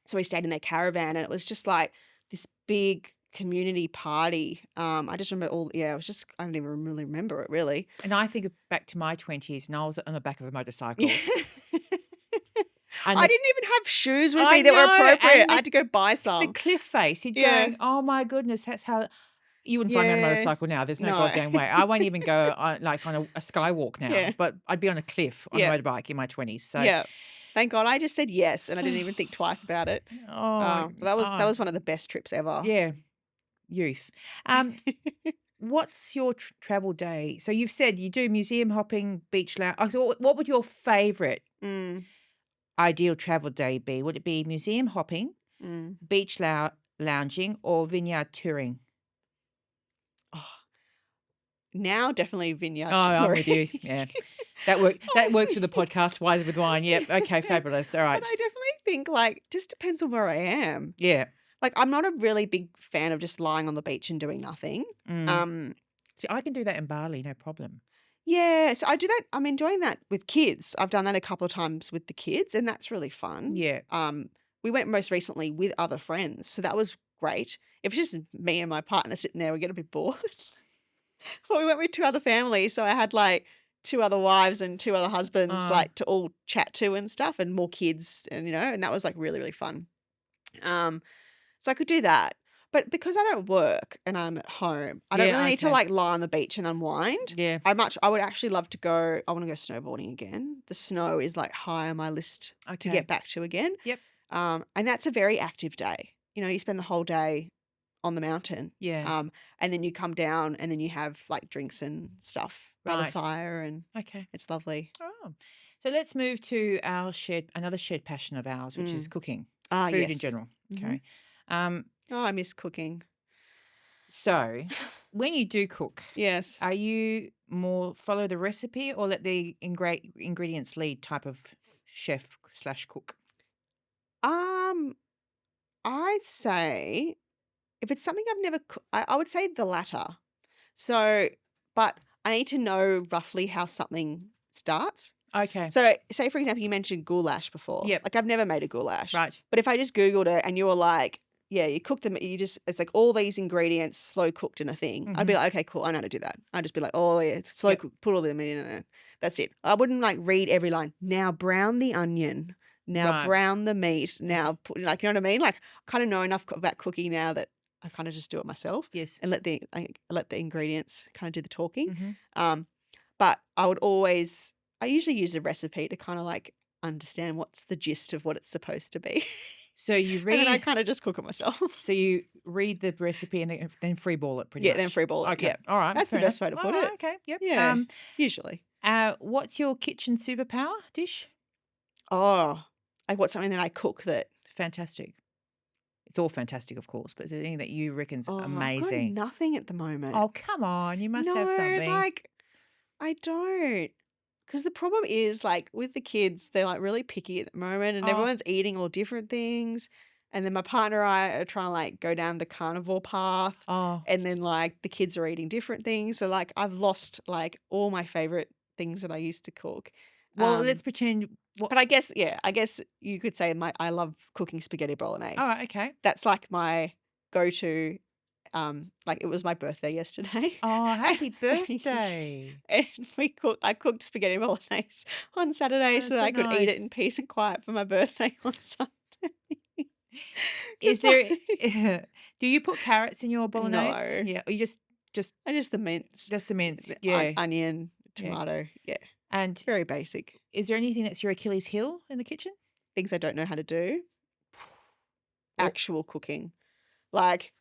So we stayed in their caravan and it was just like this big community party. I just remember it was just, I don't even really remember it really. And I think back to my 20s, and I was on the back of a motorcycle. Yeah. And I didn't even have shoes with I me that were know, appropriate. and I had to go buy the some. cliff face, you'd Yeah. go, oh my goodness, that's how. You wouldn't find me on a Yeah. motorcycle now. There's no No. goddamn way. I won't even go on a skywalk now. Yeah. But I'd be on a cliff on Yeah. a motorbike in my 20s. So Yeah. Thank God I just said yes and I didn't even think twice about it. That was one of the best trips ever. Yeah, youth. What's your travel day? So you've said you do museum hopping, beach lounge. So what would your favourite Mm, ideal travel day be? Would it be museum hopping, mm. beach lounging, or vineyard touring? Oh, now definitely vineyard Oh, I'm touring. with you. Yeah. That works with the podcast, Wise with Wine. Yep. Okay, fabulous. All right. But I definitely think like just depends on where I am. Yeah. Like I'm not a really big fan of just lying on the beach and doing nothing. Mm. See, I can do that in Bali, no problem. Yeah, so I do that. I'm enjoying that with kids. I've done that a couple of times with the kids, and that's really fun. Yeah. We went most recently with other friends, so that was great. If it's just me and my partner sitting there, we get a bit bored. But we went with 2 other families, so I had like 2 other wives and 2 other husbands, like to all chat to and stuff, and more kids, and and that was like really really fun. So I could do that. But because I don't work and I'm at home, I don't Yeah, really need to okay. like lie on the beach and unwind. Yeah. I would actually love to go. I want to go snowboarding again. The snow is like high on my list to Okay. get back to again. Yep. And that's a very active day. You spend the whole day on the mountain. Yeah. And then you come down and then you have like drinks and stuff by the Right. fire and Okay. it's lovely. Oh. So let's move to another shared passion of ours, which is cooking. Food in Yes. general. Mhm. Okay. Oh, I miss cooking. So when you do cook, Yes. are you more follow the recipe or let the ingredients lead type of chef/cook? I'd say if it's something I've never I would say the latter. So, but I need to know roughly how something starts. Okay. So, say for example, you mentioned goulash before. Yep. Like I've never made a goulash. Right. But if I just Googled it and you were like, yeah, you cook them, it's like all these ingredients slow cooked in a thing. I'd be like, okay, cool, I know how to do that. I'd just be like, oh yeah, it's slow Yep. cooked, put all them in and that's it. I wouldn't like read every line. Now brown the onion. Now Right. brown the meat. Now put, like, you know what I mean? Like I kind of know enough about cooking now that I kind of just do it myself Yes. and let the ingredients kind of do the talking. Mhm. But I usually use a recipe to kind of like understand what's the gist of what it's supposed to be. So you And then I read kind of just cook it myself. so you read the recipe and then freeball it pretty Yeah, much. then freeball it. Okay. Yeah, All right. that's the fair best way to enough. put All it. right, okay. Yep. Yeah, usually. What's your kitchen superpower dish? Oh, I want something that I cook that. Fantastic. It's all fantastic, of course, but is there anything that you reckon's Oh, I've got amazing? nothing at the moment. Oh, come on. You must have No, something. like I don't. Because the problem is like with the kids, they're like really picky at the moment and Oh, everyone's eating all different things. And then my partner and I are trying to like go down the carnivore path. oh, And then like the kids are eating different things. So like I've lost like all my favorite things that I used to cook. Well, Um, let's pretend. What? but I guess you could say I love cooking spaghetti bolognese. Oh, okay. That's like my go-to. Like it was my birthday yesterday. Oh, and, happy birthday! and I cooked spaghetti bolognese on Saturday Oh, so that's that so I could eat it nice. in peace and quiet for my birthday on Sunday. Is 'Cause, there? like, Do you put carrots in your bolognese? no, Yeah, or you just I just the mince, the mince. the Yeah, onion, yeah. tomato. Yeah, And very basic is there anything that's your Achilles heel in the kitchen? things I don't know how to do. Or Actual cooking, like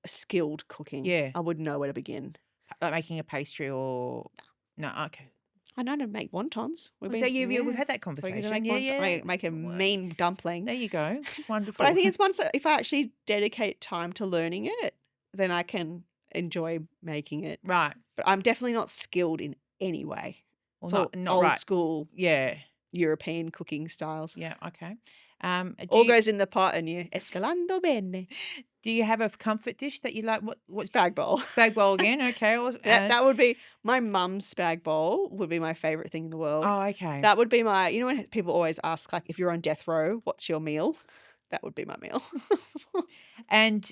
skilled cooking. yeah, I wouldn't know where to begin. like making a pastry or no? Okay. I know how to make wontons. We've So been we've had that so you can conversation. make Yeah, yeah. make a Well, mean dumpling. there you go. But I Wonderful. think it's once if I actually dedicate time to learning it, then I can enjoy making it. Right. But I'm definitely not skilled in any way. Well, It's all not old right. school Yeah. European cooking styles. Yeah. Okay. Do All you goes in the pot and you escalando bene. do you have a comfort dish that you like? What's Spag bowl. spag bowl again? Okay. That would be my mum's spag bowl would be my favorite thing in the world. Oh, okay. That would be my, you know, when people always ask, like, if you're on death row, what's your meal? That would be my meal. And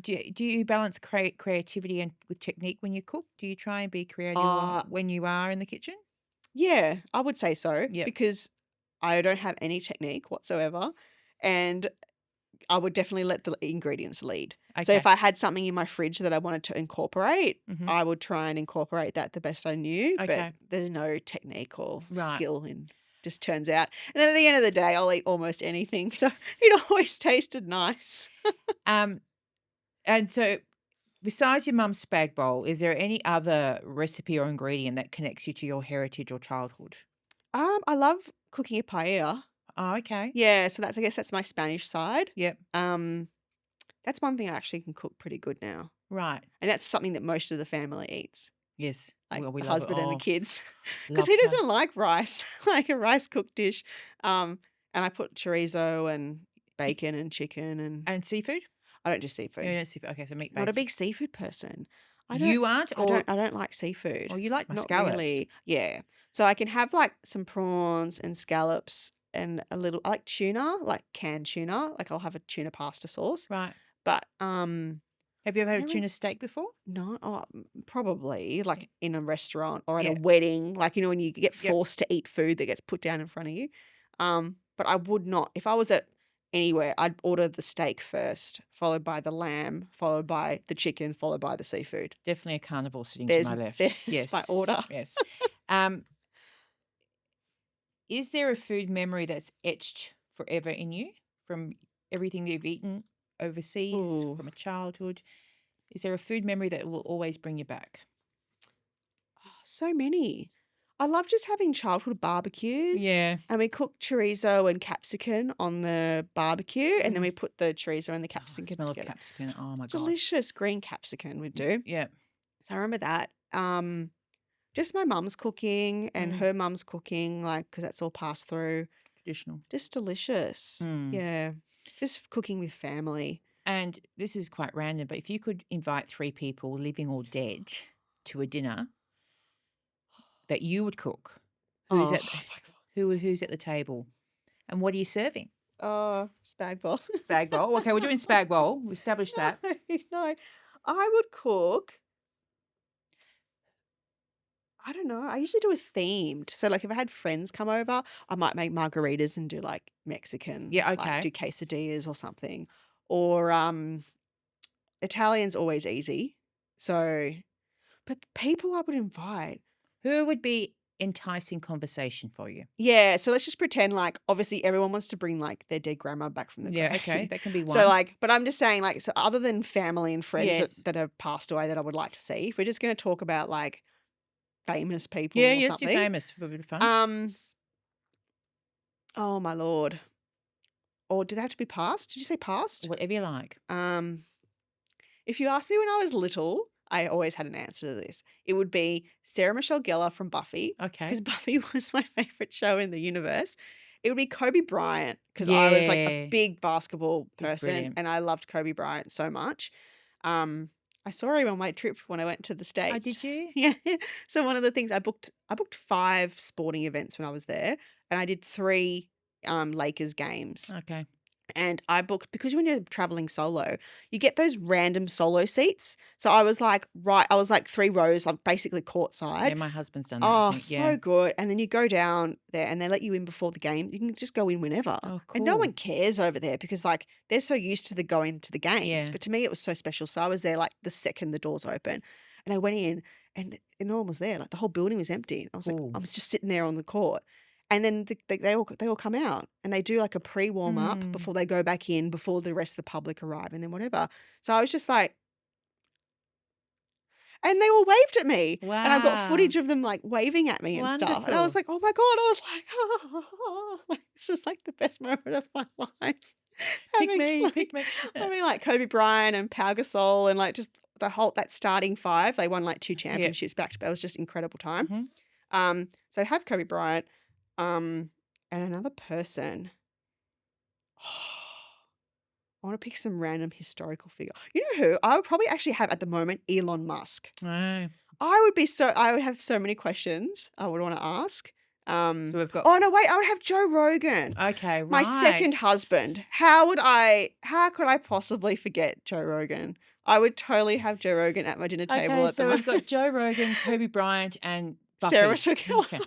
do you balance creativity and with technique when you cook? Do you try and be creative Uh, when you are in the kitchen? yeah, I would say so Yep. because I don't have any technique whatsoever. And I would definitely let the ingredients lead. So if Okay. I had something in my fridge that I wanted to incorporate, Mhm. I would try and incorporate that the best I knew. Okay. But there's no technique or Right. skill in just turns out. And at the end of the day, I'll eat almost anything. So it always tasted nice. And so besides your mum's spag bowl, is there any other recipe or ingredient that connects you to your heritage or childhood? I love cooking a paella. Oh, okay. Yeah, so I guess that's my Spanish side. Yep. That's one thing I actually can cook pretty good now. Right. And that's something that most of the family eats. Yes. Like Well, we the love it. husband and the Oh, kids. Because love who that. doesn't like rice? Like a rice cooked dish. And I put chorizo and bacon and chicken and And seafood? I don't do You seafood. don't seafood. Okay, so meat Not a based. big seafood person. You aren't, or I don't like seafood. you like my Not scallops? really. Yeah. So I can have like some prawns and scallops and I like tuna, like canned tuna. Like I'll have a tuna pasta sauce. Right. But Have you ever I had a don't tuna steak before? no, probably like in a restaurant or at Yeah. a wedding, like when you get Yep. forced to eat food that gets put down in front of you. But I would not if I was at anywhere, I'd order the steak first, followed by the lamb, followed by the chicken, followed by the seafood. Definitely a carnivore sitting There's to my left. my Yes. order. Yes. Um, is there a food memory that's etched forever in you from everything that you've eaten overseas, Ooh. from a childhood? Is there a food memory that will always bring you back? So many. I love just having childhood barbecues. Yeah. And we cook chorizo and capsicum on the barbecue, and then Mm. we put the chorizo and the Oh, the capsicum smell of together. capsicum. Oh my God. Delicious green capsicum we do. Yeah. So I remember that. Just my mum's cooking and Mm. her mum's cooking, like because that's all passed through. Traditional. Just delicious. Mm. Yeah. Just cooking with family. And this is quite random, but if you could invite 3 people, living or dead, to a dinner that you would cook, who's Oh, at who's at the table, and what are you serving? Spag bowl. Spag bowl. Okay, we're doing spag bowl. We established that. No. I would cook. I don't know. I usually do a themed. So like if I had friends come over, I might make margaritas and do like Mexican. Yeah, Like okay. do quesadillas or something. Or Italian's always easy. So but the people I would invite. Who would be enticing conversation for you? Yeah, so let's just pretend like obviously everyone wants to bring like their dead grandma back from the Yeah, grave. okay, that can be one. So like, but I'm just saying like, so other than family and friends Yes. that have passed away that I would like to see, if we're just going to talk about like famous people Yeah, or yes, you're something. famous for a bit of fun. Oh my Lord. Or did they have to be past? Did you say past? Whatever you like. If you asked me when I was little, I always had an answer to this. It would be Sarah Michelle Gellar from Buffy. Okay. Because Buffy was my favorite show in the universe. It would be Kobe Bryant because I was like a Yeah. big basketball He's person brilliant. and I loved Kobe Bryant so much. I saw him on my trip when I went to the Oh, States. did you? Yeah. So one of the things I booked 5 sporting events when I was there, and I did 3 Lakers games. Okay. And I booked because when you're traveling solo, you get those random solo seats. So I was like, 3 rows, like basically courtside. Yeah, my husband's done that, I Oh, think. so Yeah. good. And then you go down there and they let you in before the game. You can just go in whenever. Oh, And no cool. one cares over there because like they're so used to the going to the games. Yeah. But to me it was so special. So I was there like the second the doors open. And I went in and no one was there. Like the whole building was empty. I was like, Cool. I was just sitting there on the court. And then they all come out and they do like a pre-warm up Mm. before they go back in, before the rest of the public arrive and then whatever. So I was just like, and they all waved at me. And I've got Wow. footage of them like waving at me and stuff. And I was Wonderful. like, oh my God. I was like, like, this is like the best moment of my life. Pick me, pick me. Having like Kobe Bryant and Pau Gasol and like just that starting 5. They won like 2 Yep. championships back to back. It was just incredible time. Mhm. So I have Kobe Bryant and another person. I want to pick some random historical figure. You know who? I would probably actually have at the moment Elon Musk. Oh. I would have so many questions I would want to ask. So we've got Oh no, wait, I would have Joe Rogan. okay, My second right. husband. How could I possibly forget Joe Rogan? I would totally have Joe Rogan at my dinner table Okay, at the so we've got moment. Joe Rogan, Kobe Bryant, and Sarah Buffy. Sokella. Okay.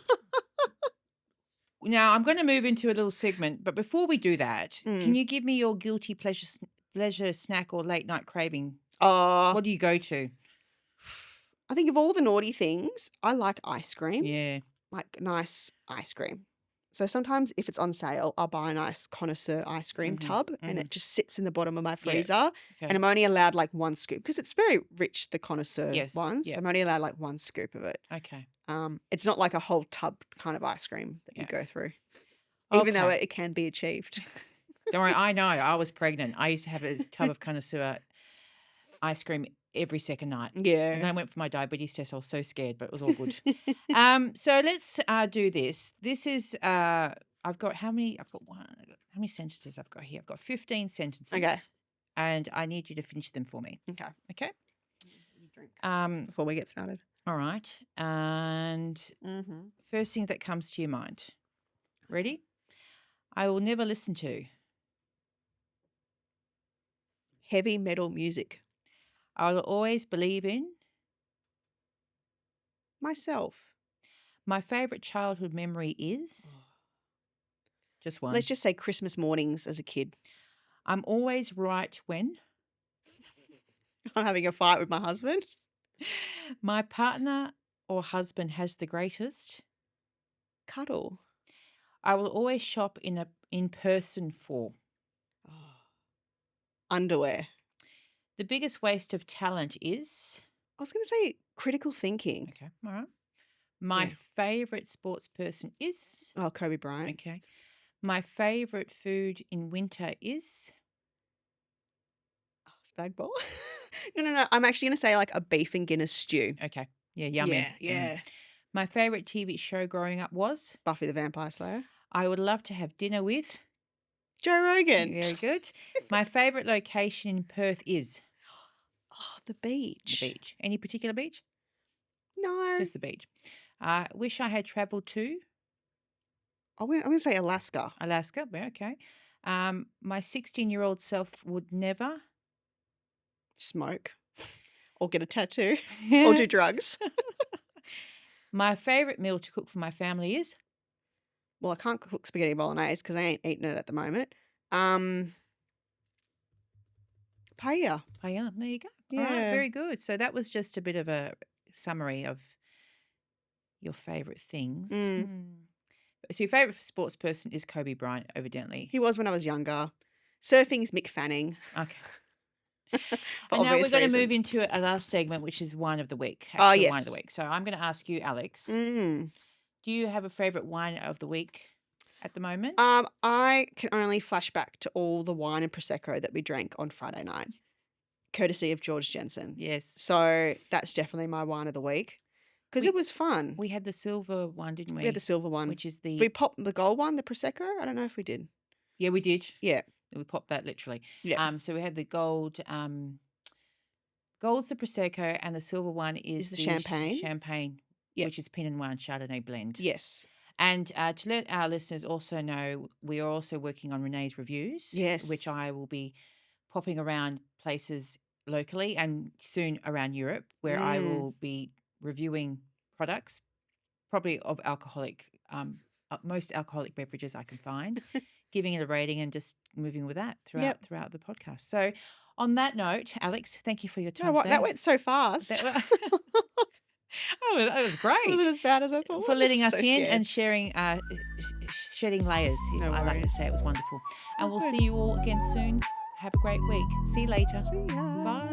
Now I'm going to move into a little segment, but before we do that, can you give me your guilty pleasure snack or late night craving? What do you go to? I think of all the naughty things, I like ice cream. Yeah. Like nice ice cream. So sometimes if it's on sale, I'll buy a nice connoisseur ice cream tub and it just sits in the bottom of my Yeah. freezer. Okay. And I'm only allowed like 1 scoop because it's very rich, the connoisseur Yes. ones. Yeah. I'm only allowed like 1 scoop of it. Okay. It's not like a whole tub kind of ice cream that you Yeah. go through, even though Okay. it can be achieved. Don't worry, I know. I was pregnant. I used to have a tub of connoisseur ice cream every second night. And Yeah. I went for my diabetes test. I was so scared, but it was all good. So let's do this. This is I've got how many sentences I've got here? I've got 15 sentences. Okay. And I need you to finish them for me. Okay. Okay? Drink before we get started. All right. And first thing that comes to your mind. Ready? I will never listen to. Heavy metal music. I will always believe in. Myself. My favorite childhood memory is. Just one. Let's just say Christmas mornings as a kid. I'm always right when. I'm having a fight with my husband. My partner or husband has the greatest. Cuddle. I will always shop in person for. Underwear. The biggest waste of talent is. I was going to say critical thinking. Okay, all right. My Yeah. favorite sports person is. Oh, Kobe Bryant. Okay. My favorite food in winter is. Spag bol. No. I'm actually going to say like a beef and Guinness stew. Okay. Yeah, yummy. Yeah. My favorite TV show growing up was. Buffy the Vampire Slayer. I would love to have dinner with. Joe Rogan. Very good. My favorite location in Perth is. Oh, the beach. The beach. Any particular beach? No. Just the beach. Wish I had travelled to. I'm going to say Alaska. Alaska. Yeah, okay. My 16-year-old self would never. Smoke. Or get a tattoo. Or do drugs. My favourite meal to cook for my family is. Well, I can't cook spaghetti bolognese because I ain't eating it at the moment. Paella. Oh, yeah, there you go. All right, Yeah. very good. So that was just a bit of a summary of your favourite things. So your favourite sports person is Kobe Bryant, evidently. He was when I was younger. Surfing's Mick Fanning. Okay. For And now we're obvious going to move reasons. into a last segment, which is wine of the week. Oh, Actual wine of the yes. week. So I'm going to ask you, Alex, Mm. do you have a favourite wine of the week at the moment? I can only flash back to all the wine and Prosecco that we drank on Friday night, courtesy of George Jensen. Yes. So that's definitely my wine of the week because it was fun. We had the silver one, didn't we? We had the silver one. Which is the. We popped the gold one, the Prosecco. I don't know if we did. Yeah, we did. Yeah. We popped that literally. Yeah. So we had the gold Gold's the Prosecco and the silver one Is is the the champagne. champagne, Yep. which is Pinot Noir and Chardonnay blend. Yes. And to let our listeners also know, we are also working on Renee's reviews, which Yes. I will be popping around places locally and soon around Europe, where I Mm. will be reviewing products, probably of most alcoholic beverages I can find, giving it a rating and just moving with that Yep. throughout the podcast. So on that note, Alex, thank you for your No, time what? That today. went so fast. That that was great. Wasn't as bad as I thought. For letting us So in scared. and sharing, shedding layers. No I like to worries. say it was wonderful. And Oh, we'll good. see you all again soon. Have a great week. See you later. See ya. Bye.